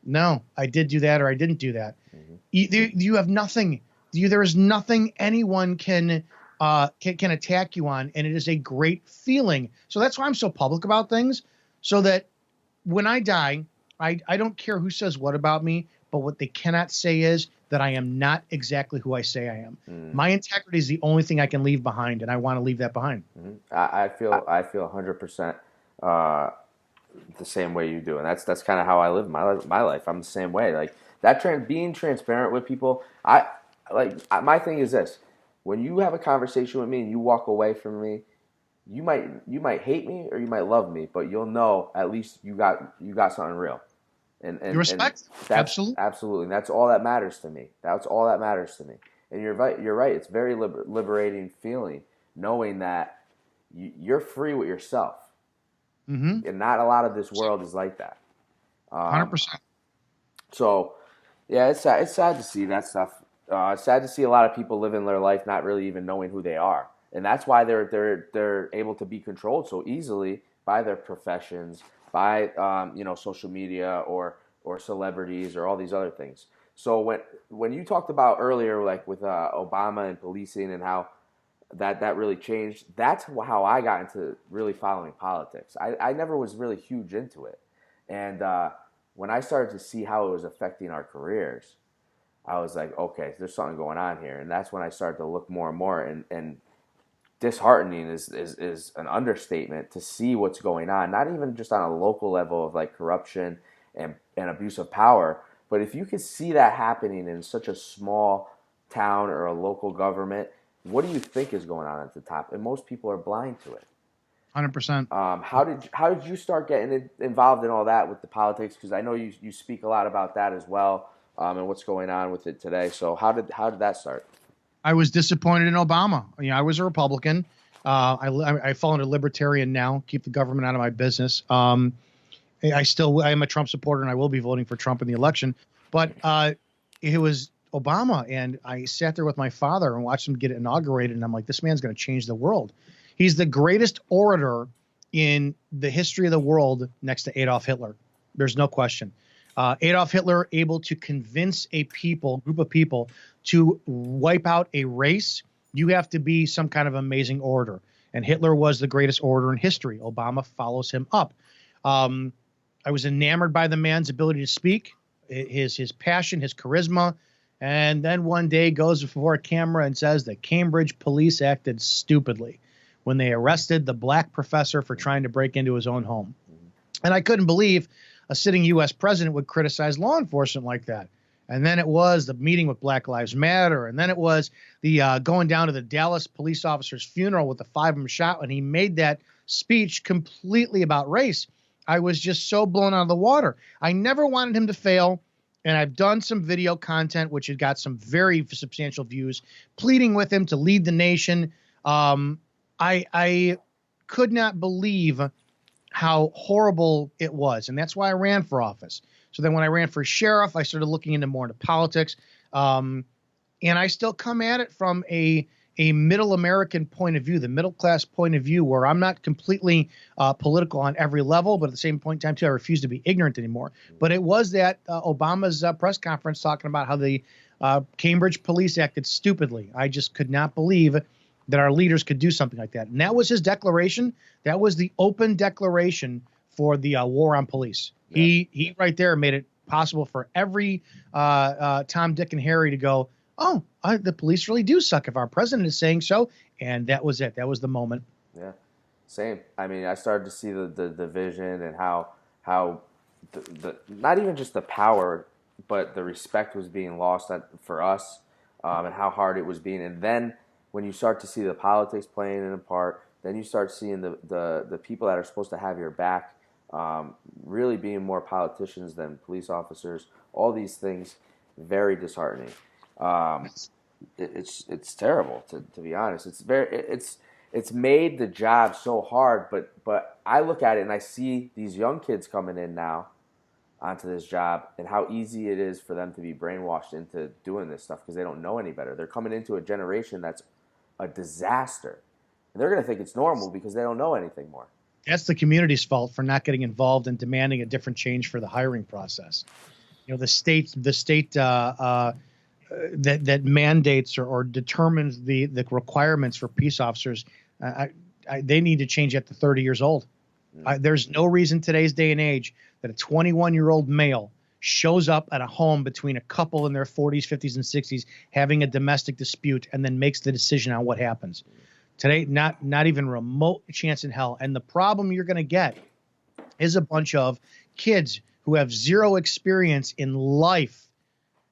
no, I did do that, or I didn't do that. You have nothing. There is nothing anyone can attack you on, and it is a great feeling. So that's why I'm so public about things, so that when I die, I don't care who says what about me, but what they cannot say is that I am not exactly who I say I am. My integrity is the only thing I can leave behind, and I want to leave that behind. I feel 100% the same way you do, and that's kind of how I live my life. I'm the same way. Like that, being transparent with people. My thing is this: when you have a conversation with me and you walk away from me, you might hate me or you might love me, but you'll know at least you got something real. And respect, absolutely. And that's all that matters to me. That's all that matters to me. And you're right. It's very liberating feeling knowing that you're free with yourself. And not a lot of this world is like that. 100%. So, yeah, it's sad to see that stuff. It's sad to see a lot of people living their life not really even knowing who they are, and that's why they're able to be controlled so easily by their professions, by social media or celebrities or all these other things. So when you talked about earlier, like with Obama and policing and how that really changed, that's how I got into really following politics. I never was really huge into it, and when I started to see how it was affecting our careers, I was like, okay, there's something going on here. And that's when I started to look more and more. And disheartening is an understatement to see what's going on, not even just on a local level of like corruption and abuse of power, but if you could see that happening in such a small town or a local government, what do you think is going on at the top? And most people are blind to it. 100%. How did you start getting involved in all that with the politics? Because I know you speak a lot about that as well, and what's going on with it today. So how did that start? I was disappointed in Obama. I was a Republican. I fall into libertarian now. Keep the government out of my business. I am a Trump supporter, and I will be voting for Trump in the election. But it was Obama, and I sat there with my father and watched him get inaugurated, and I'm like, this man's going to change the world. He's the greatest orator in the history of the world next to Adolf Hitler. There's no question. Adolf Hitler able to convince a group of people to wipe out a race. You have to be some kind of amazing orator. And Hitler was the greatest orator in history. Obama follows him up. I was enamored by the man's ability to speak, his passion, his charisma. And then one day goes before a camera and says the Cambridge police acted stupidly when they arrested the black professor for trying to break into his own home. And I couldn't believe a sitting U.S. president would criticize law enforcement like that. And then it was the meeting with Black Lives Matter. And then it was the going down to the Dallas police officer's funeral with the 5 of them shot. And he made that speech completely about race. I was just so blown out of the water. I never wanted him to fail. And I've done some video content, which had got some very substantial views, pleading with him to lead the nation. I could not believe how horrible it was. And that's why I ran for office. So then when I ran for sheriff, I started looking into politics. And I still come at it from a middle American point of view, the middle class point of view, where I'm not completely political on every level, but at the same point in time, too, I refuse to be ignorant anymore. But it was that Obama's press conference talking about how the Cambridge police acted stupidly. I just could not believe that our leaders could do something like that. And that was his declaration. That was the open declaration for the war on police. Yeah. He right there made it possible for every Tom, Dick, and Harry to go, oh, the police really do suck if our president is saying so. And that was it. That was the moment. Yeah, same. I mean, I started to see the vision and how the not even just the power, but the respect was being lost for us, and how hard it was being. And then when you start to see the politics playing in a part, then you start seeing the people that are supposed to have your back really being more politicians than police officers. All these things, very disheartening. It's terrible to be honest. It's made the job so hard. But I look at it and I see these young kids coming in now onto this job and how easy it is for them to be brainwashed into doing this stuff because they don't know any better. They're coming into a generation that's a disaster. And they're going to think it's normal because they don't know anything more. That's the community's fault for not getting involved and demanding a different change for the hiring process. The state that mandates or determines the requirements for peace officers, they need to change at 30 years old. There's no reason today's day and age that a 21-year-old male shows up at a home between a couple in their 40s, 50s, and 60s having a domestic dispute and then makes the decision on what happens. Today, not even remote chance in hell. And the problem you're going to get is a bunch of kids who have zero experience in life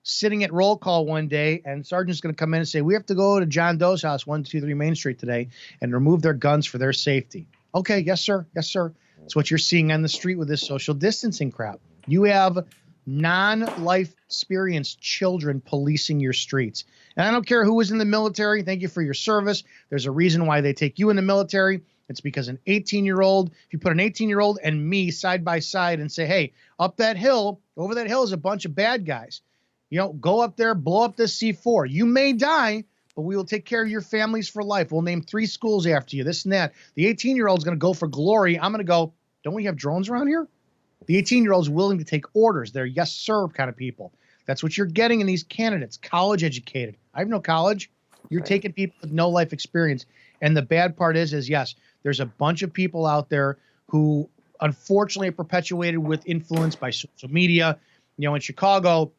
sitting at roll call one day, and sergeant's going to come in and say, we have to go to John Doe's house, 123 Main Street today, and remove their guns for their safety. Okay, yes, sir. Yes, sir. That's what you're seeing on the street with this social distancing crap. You have non-life experienced children policing your streets. And I don't care who was in the military. Thank you for your service. There's a reason why they take you in the military. It's because an 18-year-old, if you put an 18-year-old and me side by side and say, hey, up that hill, over that hill is a bunch of bad guys. Go up there, blow up this C4. You may die, but we will take care of your families for life. We'll name 3 schools after you, this and that. The 18-year-old is going to go for glory. I'm going to go, don't we have drones around here? The 18-year-old is willing to take orders. They're yes, sir kind of people. That's what you're getting in these candidates, college educated. I have no college. You're taking people with no life experience. And the bad part is yes, there's a bunch of people out there who unfortunately are perpetuated with influence by social media. In Chicago,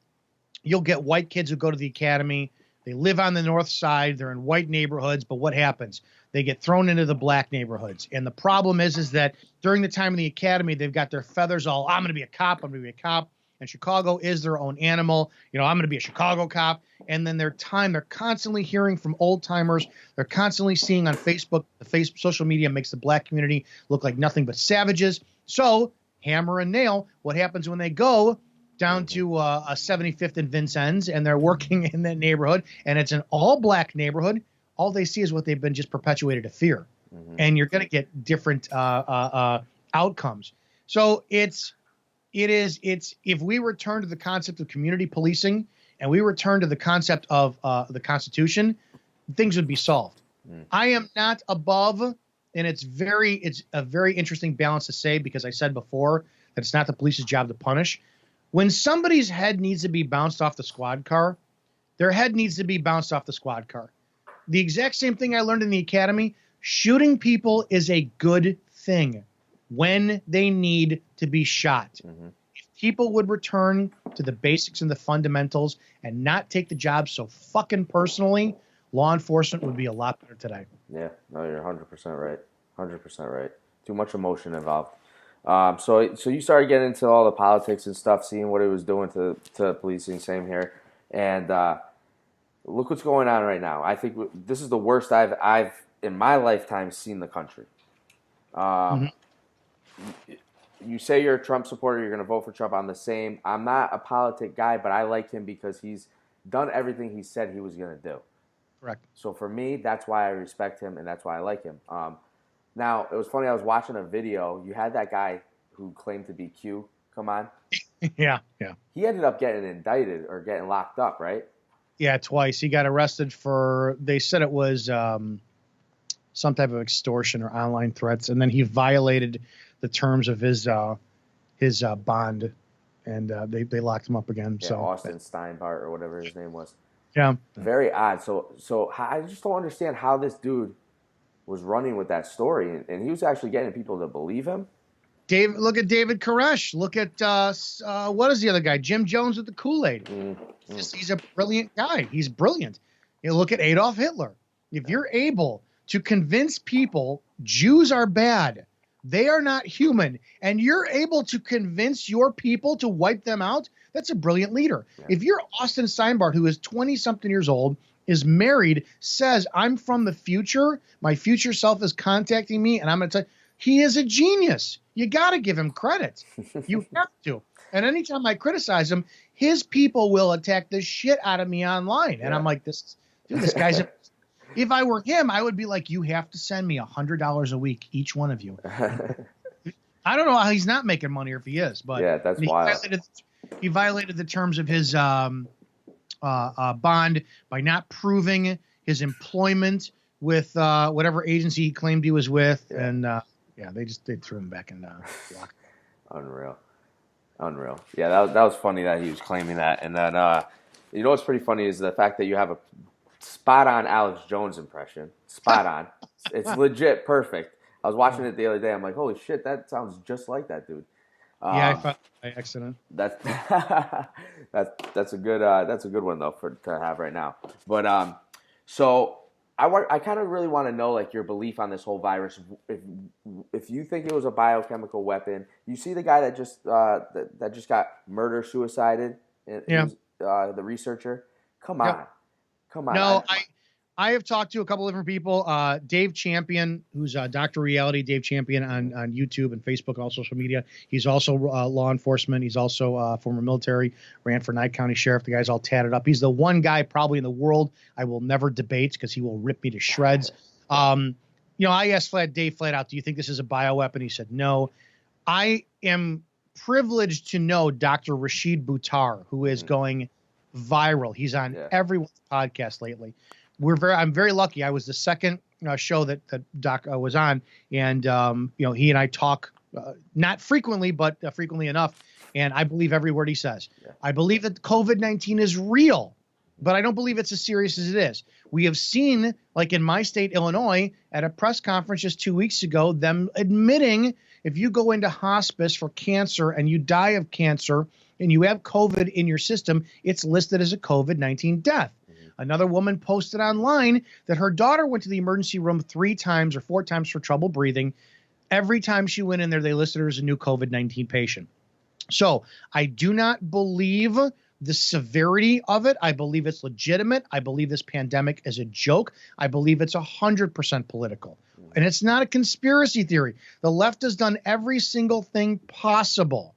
you'll get white kids who go to the academy. They live on the north side. They're in white neighborhoods. But what happens? They get thrown into the black neighborhoods. And the problem is that during the time in the academy, they've got their feathers all, I'm going to be a cop. I'm going to be a cop. and Chicago is their own animal. You know, I'm going to be a Chicago cop. And then they're constantly hearing from old timers. They're constantly seeing on Facebook, social media makes the black community look like nothing but savages. So hammer and nail, what happens when they go down to a 75th and Vincennes and they're working in that neighborhood and it's an all black neighborhood. All they see is what they've been just perpetuated to fear. And you're going to get different outcomes. So it's if we return to the concept of community policing and we return to the concept of the Constitution, things would be solved. I am not above, and it's a very interesting balance to say, because I said before that it's not the police's job to punish. When somebody's head needs to be bounced off the squad car, their head needs to be bounced off the squad car. The exact same thing I learned in the academy. Shooting people is a good thing when they need to be shot. If people would return to the basics and the fundamentals and not take the job so fucking personally, law enforcement would be a lot better today. Yeah, no, you're 100% right. 100% right. Too much emotion involved. So you started getting into all the politics and stuff, seeing what it was doing to policing. Same here. And look what's going on right now. I think this is the worst I've in my lifetime seen the country. You say you're a Trump supporter, you're going to vote for Trump. I'm the same. I'm not a politic guy, but I like him because he's done everything he said he was going to do. Correct. So for me, that's why I respect him and that's why I like him. Now, it was funny. I was watching a video. You had that guy who claimed to be Q come on. Yeah. He ended up getting indicted or getting locked up, right? Yeah, twice. He got arrested for, they said it was some type of extortion or online threats, and then he violated the terms of his bond, and they locked him up again. Yeah, so Austin Steinbart or whatever his name was. Yeah. Very odd. So I just don't understand how this dude was running with that story, and he was actually getting people to believe him. Look at David Koresh. Look at what is the other guy? Jim Jones with the Kool-Aid. He's a brilliant guy. He's brilliant. You look at Adolf Hitler. If you're able to convince people Jews are bad, they are not human, and you're able to convince your people to wipe them out, that's a brilliant leader. Yeah. If you're Austin Steinbart, who is 20-something years old, is married, says, I'm from the future, my future self is contacting me, and I'm going to tell you, he is a genius. You got to give him credit. You have to. And anytime I criticize him, his people will attack the shit out of me online. And I'm like, this guy's a... If I were him, I would be like, you have to send me $100 a week, each one of you. I don't know how he's not making money or if he is, but yeah, that's wild. He violated the terms of his bond by not proving his employment with whatever agency he claimed he was with. Yeah. And they threw him back in lock. Unreal. Yeah, that was funny that he was claiming that. And then, you know what's pretty funny is the fact that you have a spot-on Alex Jones impression. Spot on. It's legit perfect. I was watching it the other day. I'm like, holy shit, that sounds just like that dude. Yeah, I found by accident. That's a good one though to have right now. But so I kind of really want to know like your belief on this whole virus. If you think it was a biochemical weapon, you see the guy that just got suicided. Yeah. The researcher. Come on. Yep. Come on. No, I have talked to a couple different people. Dave Champion, who's Dr. Reality, Dave Champion on YouTube and Facebook, all social media. He's also law enforcement. He's also former military, ran for Nye County Sheriff. The guy's all tatted up. He's the one guy probably in the world I will never debate because he will rip me to shreds. I asked Dave flat out, do you think this is a bioweapon? He said no. I am privileged to know Dr. Rashid Buttar, who is going viral. He's on everyone's podcast lately. I'm very lucky. I was the second show that Doc was on, and he and I talk not frequently, but frequently enough. And I believe every word he says. Yeah. I believe that COVID-19 is real, but I don't believe it's as serious as it is. We have seen, like in my state, Illinois, at a press conference just 2 weeks ago, them admitting if you go into hospice for cancer and you die of cancer and you have COVID in your system, it's listed as a COVID-19 death. Another woman posted online that her daughter went to the emergency room 3 times or 4 times for trouble breathing. Every time she went in there, they listed her as a new COVID-19 patient. So I do not believe the severity of it. I believe it's legitimate. I believe this pandemic is a joke. I believe it's 100% political. And it's not a conspiracy theory. The left has done every single thing possible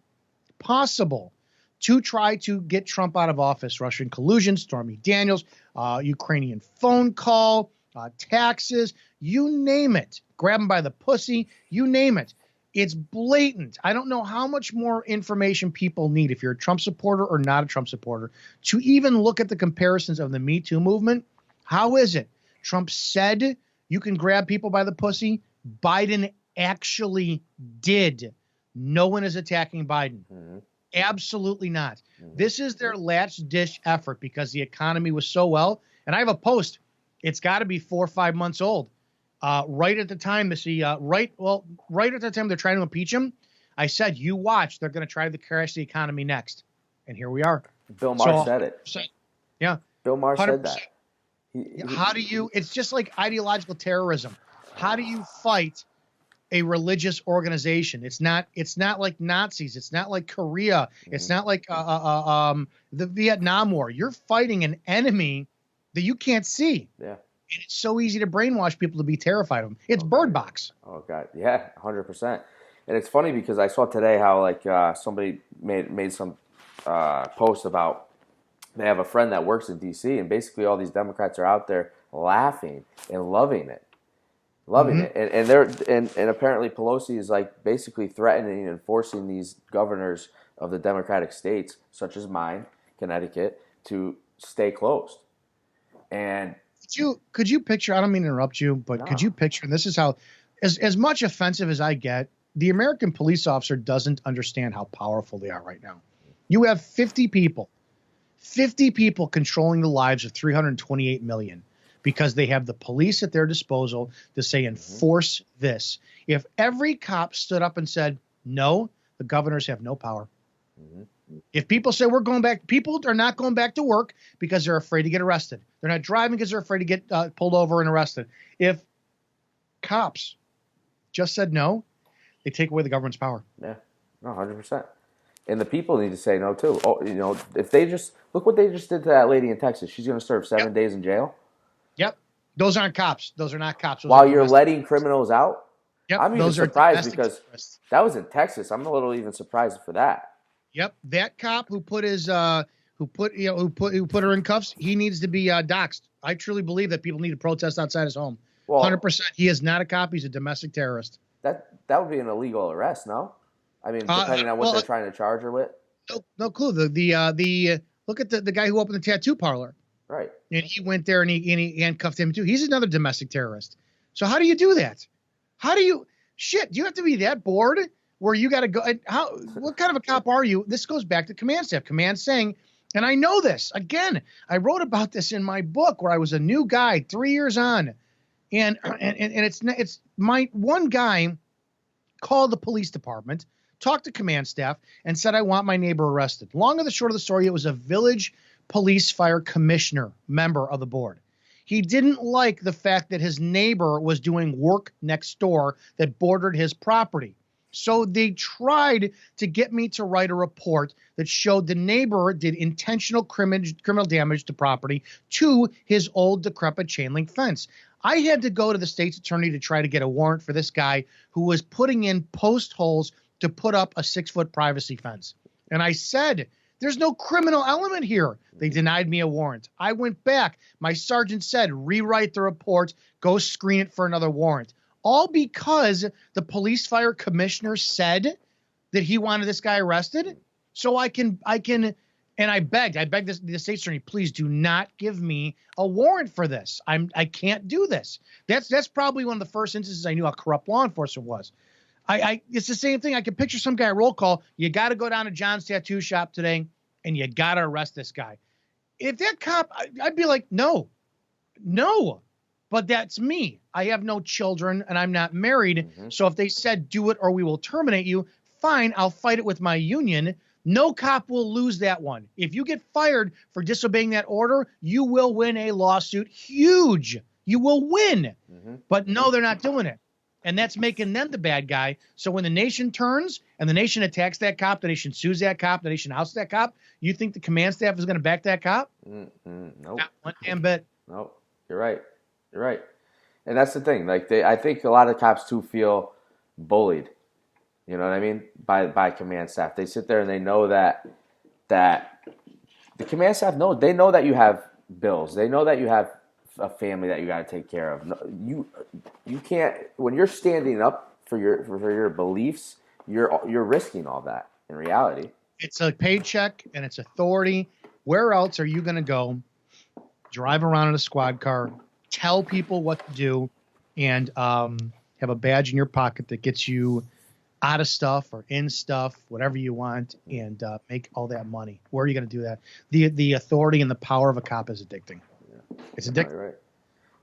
to try to get Trump out of office. Russian collusion, Stormy Daniels, Ukrainian phone call, taxes, you name it. Grab him by the pussy, you name it. It's blatant. I don't know how much more information people need, if you're a Trump supporter or not a Trump supporter, to even look at the comparisons of the Me Too movement. How is it? Trump said you can grab people by the pussy. Biden actually did. No one is attacking Biden. Mm-hmm. Absolutely not. Mm-hmm. This is their last dish effort because the economy was so well. And I have a post. It's got to be 4 or 5 months old. Right at the time, right at the time they're trying to impeach him, I said, you watch, they're going to try to crash the economy next. And here we are. Bill Maher said it. Yeah. Bill Maher said that. How do you, it's just like ideological terrorism. How do you fight a religious organization? It's not like Nazis. It's not like Korea. Mm-hmm. It's not like the Vietnam War. You're fighting an enemy that you can't see. Yeah. And it's so easy to brainwash people to be terrified of them. It's Bird Box. Oh God, yeah, 100%. And it's funny because I saw today how like somebody made some post about they have a friend that works in D.C. and basically all these Democrats are out there laughing and loving it, and apparently Pelosi is like basically threatening and forcing these governors of the Democratic states, such as mine, Connecticut, to stay closed. And could you picture, I don't mean to interrupt you, but could you picture, and this is how, as much offensive as I get, the American police officer doesn't understand how powerful they are right now. You have 50 people controlling the lives of 328 million because they have the police at their disposal to say, enforce this. If every cop stood up and said, no, the governors have no power. Mm-hmm. If people say we're going back, people are not going back to work because they're afraid to get arrested. They're not driving because they're afraid to get pulled over and arrested. If cops just said no, they take away the government's power. Yeah, no, 100%. And the people need to say no too. Oh, you know, if they just look what they just did to that lady in Texas, she's going to serve 7 days in jail. Yep, those aren't cops. Those are not cops. Those While you're letting criminals out. Yep, I'm even surprised because that was in Texas. I'm a little even surprised for that. Yep, that cop who put his who put her in cuffs, he needs to be doxxed. I truly believe that people need to protest outside his home. 100%. He is not a cop. He's a domestic terrorist. That would be an illegal arrest, no? I mean, depending on what they're trying to charge her with. No clue. The look at the guy who opened the tattoo parlor. Right. And he went there and he handcuffed him too. He's another domestic terrorist. So how do you do that? Do you have to be that bored where you got to go? What kind of a cop are you? This goes back to command staff. Command saying, and I know this, again, I wrote about this in my book where I was a new guy 3 years on. And it's my one guy called the police department, talked to command staff, and said, I want my neighbor arrested. Long and the short of the story, it was a village police fire commissioner member of the board. He didn't like the fact that his neighbor was doing work next door that bordered his property. So they tried to get me to write a report that showed the neighbor did intentional criminal damage to property to his old decrepit chain link fence. I had to go to the state's attorney to try to get a warrant for this guy who was putting in post holes to put up a 6-foot privacy fence. And I said, there's no criminal element here. They denied me a warrant. I went back. My sergeant said, rewrite the report, go screen it for another warrant. All because the police fire commissioner said that he wanted this guy arrested. So I can, and I begged the state attorney, please do not give me a warrant for this. I can't do this. That's probably one of the first instances I knew how corrupt law enforcement was. It's the same thing. I can picture some guy at roll call. You got to go down to John's tattoo shop today and you got to arrest this guy. If that cop, I'd be like, no, but that's me. I have no children and I'm not married. Mm-hmm. So if they said do it or we will terminate you, fine, I'll fight it with my union. No cop will lose that one. If you get fired for disobeying that order, you will win a lawsuit. Huge. You will win. Mm-hmm. But no, they're not doing it. And that's making them the bad guy. So when the nation turns and the nation attacks that cop, the nation sues that cop, the nation ousts that cop, you think the command staff is going to back that cop? Nope. Not one damn bit. Nope. You're right. You're right. And that's the thing. Like I think a lot of cops too feel bullied. You know what I mean? By command staff. They sit there and they know that the command staff they know that you have bills. They know that you have a family that you got to take care of. No, you can't, when you're standing up for your beliefs, you're risking all that in reality. It's a paycheck and it's authority. Where else are you going to go? Drive around in a squad car, tell people what to do, and have a badge in your pocket that gets you out of stuff or in stuff, whatever you want, and make all that money. Where are you going to do that? The authority and the power of a cop is addicting. Yeah. It's addicting. Right.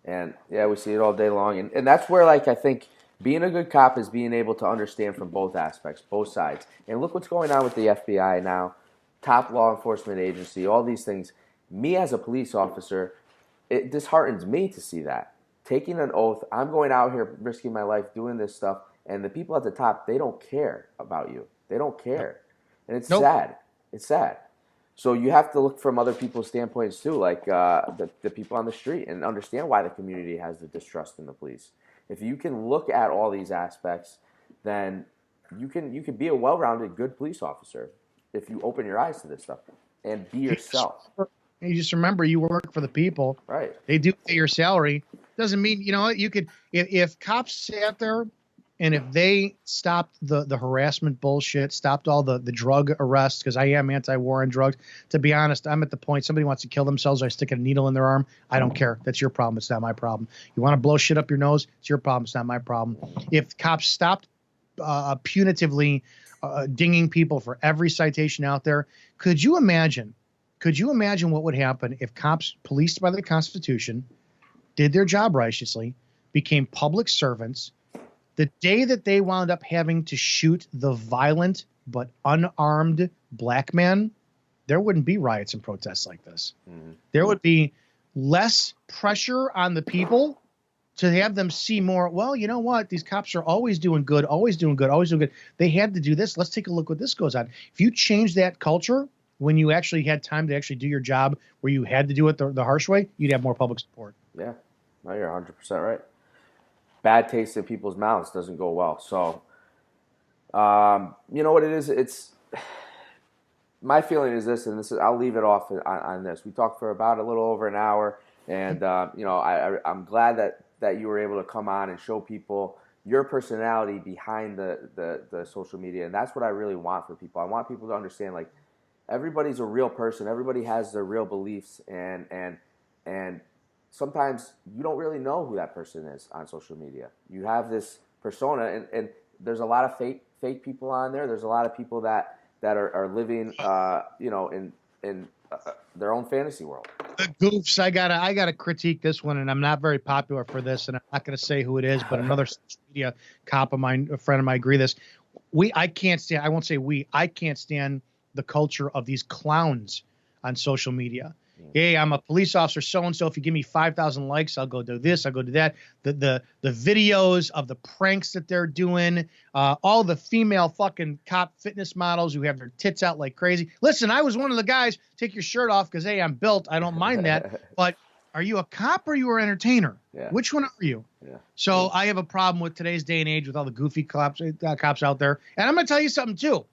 And yeah, we see it all day long. And that's where, like, I think being a good cop is being able to understand from both aspects, both sides. And look what's going on with the FBI now, top law enforcement agency, all these things. Me as a police officer, it disheartens me to see that. Taking an oath, I'm going out here risking my life doing this stuff, and the people at the top, they don't care about you. They don't care. And it's sad. It's sad. So you have to look from other people's standpoints too, like the people on the street, and understand why the community has the distrust in the police. If you can look at all these aspects, then you can be a well-rounded, good police officer if you open your eyes to this stuff and be yourself. You just remember you work for the people. Right. They do pay your salary. Doesn't mean, you know what, you could, if cops sat there and if they stopped the harassment bullshit, stopped all the drug arrests, because I am anti-war on drugs. To be honest, I'm at the point somebody wants to kill themselves, I stick a needle in their arm. I don't care. That's your problem. It's not my problem. You want to blow shit up your nose? It's your problem. It's not my problem. If cops stopped punitively dinging people for every citation out there, could you imagine what would happen if cops, policed by the Constitution, did their job righteously, became public servants? The day that they wound up having to shoot the violent but unarmed black man, there wouldn't be riots and protests like this. Mm-hmm. There would be less pressure on the people to have them see more. Well, you know what? These cops are always doing good, always doing good, always doing good. They had to do this. Let's take a look what this goes on. If you change that culture when you actually had time to actually do your job where you had to do it the harsh way, you'd have more public support. Yeah, no, you're 100% right. Bad taste in people's mouths doesn't go well. So, you know what it is? It's my feeling is this, and I'll leave it off on this. We talked for about a little over an hour, and you know, I'm glad that you were able to come on and show people your personality behind the social media, and that's what I really want for people. I want people to understand, like, everybody's a real person. Everybody has their real beliefs, and sometimes you don't really know who that person is on social media. You have this persona, and there's a lot of fake people on there. There's a lot of people that are living, you know, in their own fantasy world. The goofs. I gotta critique this one, and I'm not very popular for this, and I'm not gonna say who it is, but another social media cop of mine, a friend of mine, agree this. I can't stand the culture of these clowns on social media. Hey, I'm a police officer, so-and-so. If you give me 5,000 likes, I'll go do this, I'll go do that. The videos of the pranks that they're doing, all the female fucking cop fitness models who have their tits out like crazy. Listen, I was one of the guys, take your shirt off because, hey, I'm built. I don't mind that. But are you a cop or you are an entertainer? Yeah. Which one are you? Yeah. So I have a problem with today's day and age with all the goofy cops out there. And I'm going to tell you something, too.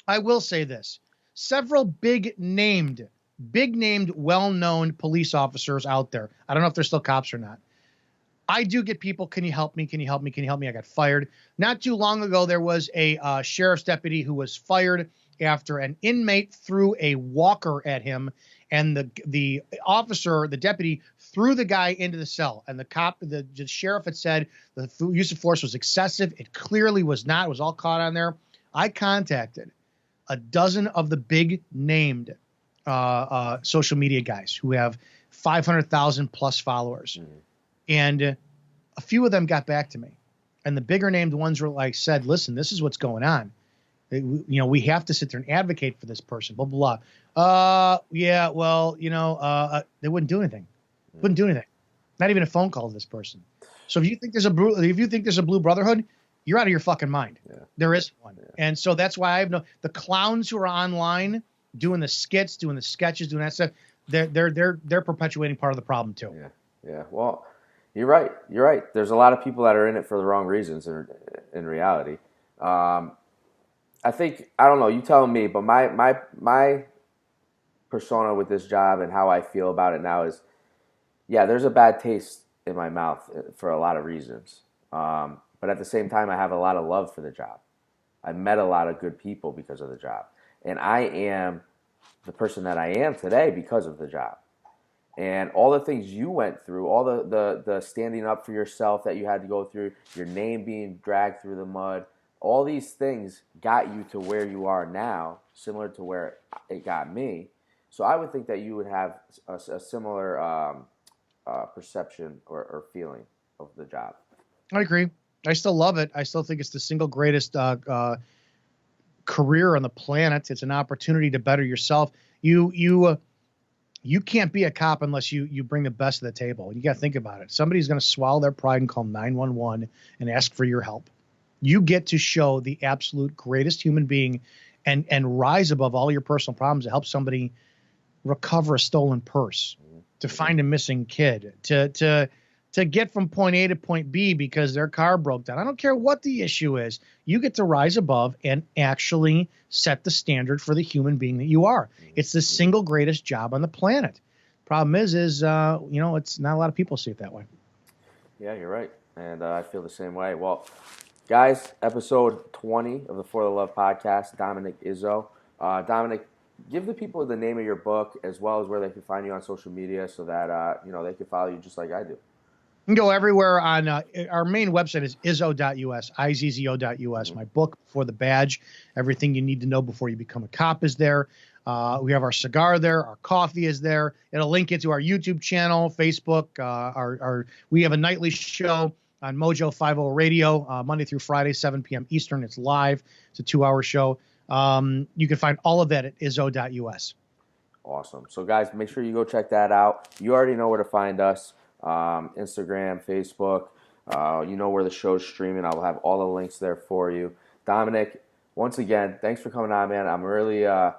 I will say this. Several big named, well-known police officers out there. I don't know if they're still cops or not. I do get people, can you help me? Can you help me? Can you help me? I got fired. Not too long ago, there was a sheriff's deputy who was fired after an inmate threw a walker at him, and the officer, the deputy, threw the guy into the cell. And the sheriff had said the use of force was excessive. It clearly was not. It was all caught on there. I contacted a dozen of the big named social media guys who have 500,000 plus followers. Mm-hmm. And a few of them got back to me. And the bigger named ones were like, said, listen, this is what's going on. You know, we have to sit there and advocate for this person, blah, blah, blah. Yeah, well, you know, they wouldn't do anything. Wouldn't do anything. Not even a phone call to this person. So if you think there's a blue brotherhood, you're out of your fucking mind. Yeah. There is one. Yeah. And so that's why the clowns who are online doing the skits, doing the sketches, doing that stuff, they're perpetuating part of the problem too. Yeah. Well, you're right. There's a lot of people that are in it for the wrong reasons in reality. I think, I don't know, you tell me, but my persona with this job and how I feel about it now is, yeah, there's a bad taste in my mouth for a lot of reasons. But at the same time, I have a lot of love for the job. I met a lot of good people because of the job. And I am the person that I am today because of the job. And all the things you went through, all the standing up for yourself that you had to go through, your name being dragged through the mud, all these things got you to where you are now, similar to where it got me. So I would think that you would have a similar perception or feeling of the job. I agree. I still love it. I still think it's the single greatest career on the planet. It's an opportunity to better yourself. You can't be a cop unless you bring the best to the table. You got to think about it. Somebody's going to swallow their pride and call 911 and ask for your help. You get to show the absolute greatest human being and rise above all your personal problems to help somebody recover a stolen purse, to find a missing kid, to get from point A to point B because their car broke down. I don't care what the issue is. You get to rise above and actually set the standard for the human being that you are. It's the single greatest job on the planet. Problem is it's not a lot of people see it that way. Yeah, you're right. And I feel the same way. Well, guys, episode 20 of the For the Love podcast, Dominick Izzo. Dominick, give the people the name of your book as well as where they can find you on social media so that they can follow you just like I do. You can go everywhere on our main website is izzo.us, izzo.us. My book, For the Badge, everything you need to know before you become a cop is there. We have our cigar there. Our coffee is there. It'll link it to our YouTube channel, Facebook. We have a nightly show on Mojo 50 Radio, Monday through Friday, 7 p.m. Eastern. It's live. It's a 2-hour show. You can find all of that at izzo.us. Awesome. So, guys, make sure you go check that out. You already know where to find us. Instagram, Facebook, you know where the show's streaming. I'll have all the links there for you. Dominick, once again, thanks for coming on, man. I'm really, I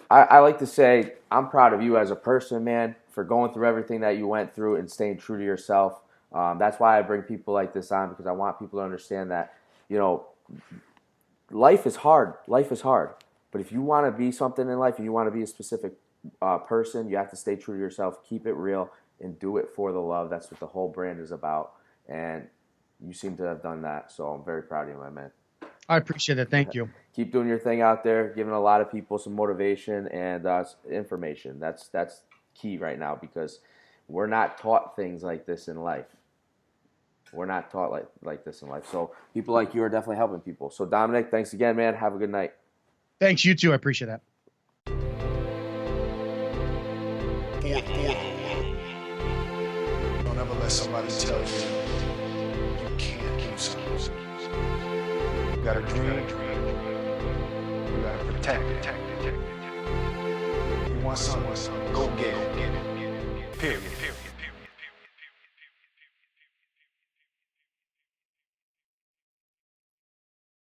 like to say I'm proud of you as a person, man, for going through everything that you went through and staying true to yourself. That's why I bring people like this on, because I want people to understand that, life is hard. Life is hard. But if you want to be something in life and you want to be a specific person, you have to stay true to yourself, keep it real, and do it for the love. That's what the whole brand is about. And you seem to have done that. So I'm very proud of you, my man. I appreciate it. Thank you. Keep doing your thing out there, giving a lot of people some motivation and information. That's key right now because we're not taught things like this in life. We're not taught like this in life. So people like you are definitely helping people. So Dominick, thanks again, man. Have a good night. Thanks, you too. I appreciate that. Don't ever let somebody tell you you can't do something. You gotta dream. You gotta protect. You want something, go get it. Period.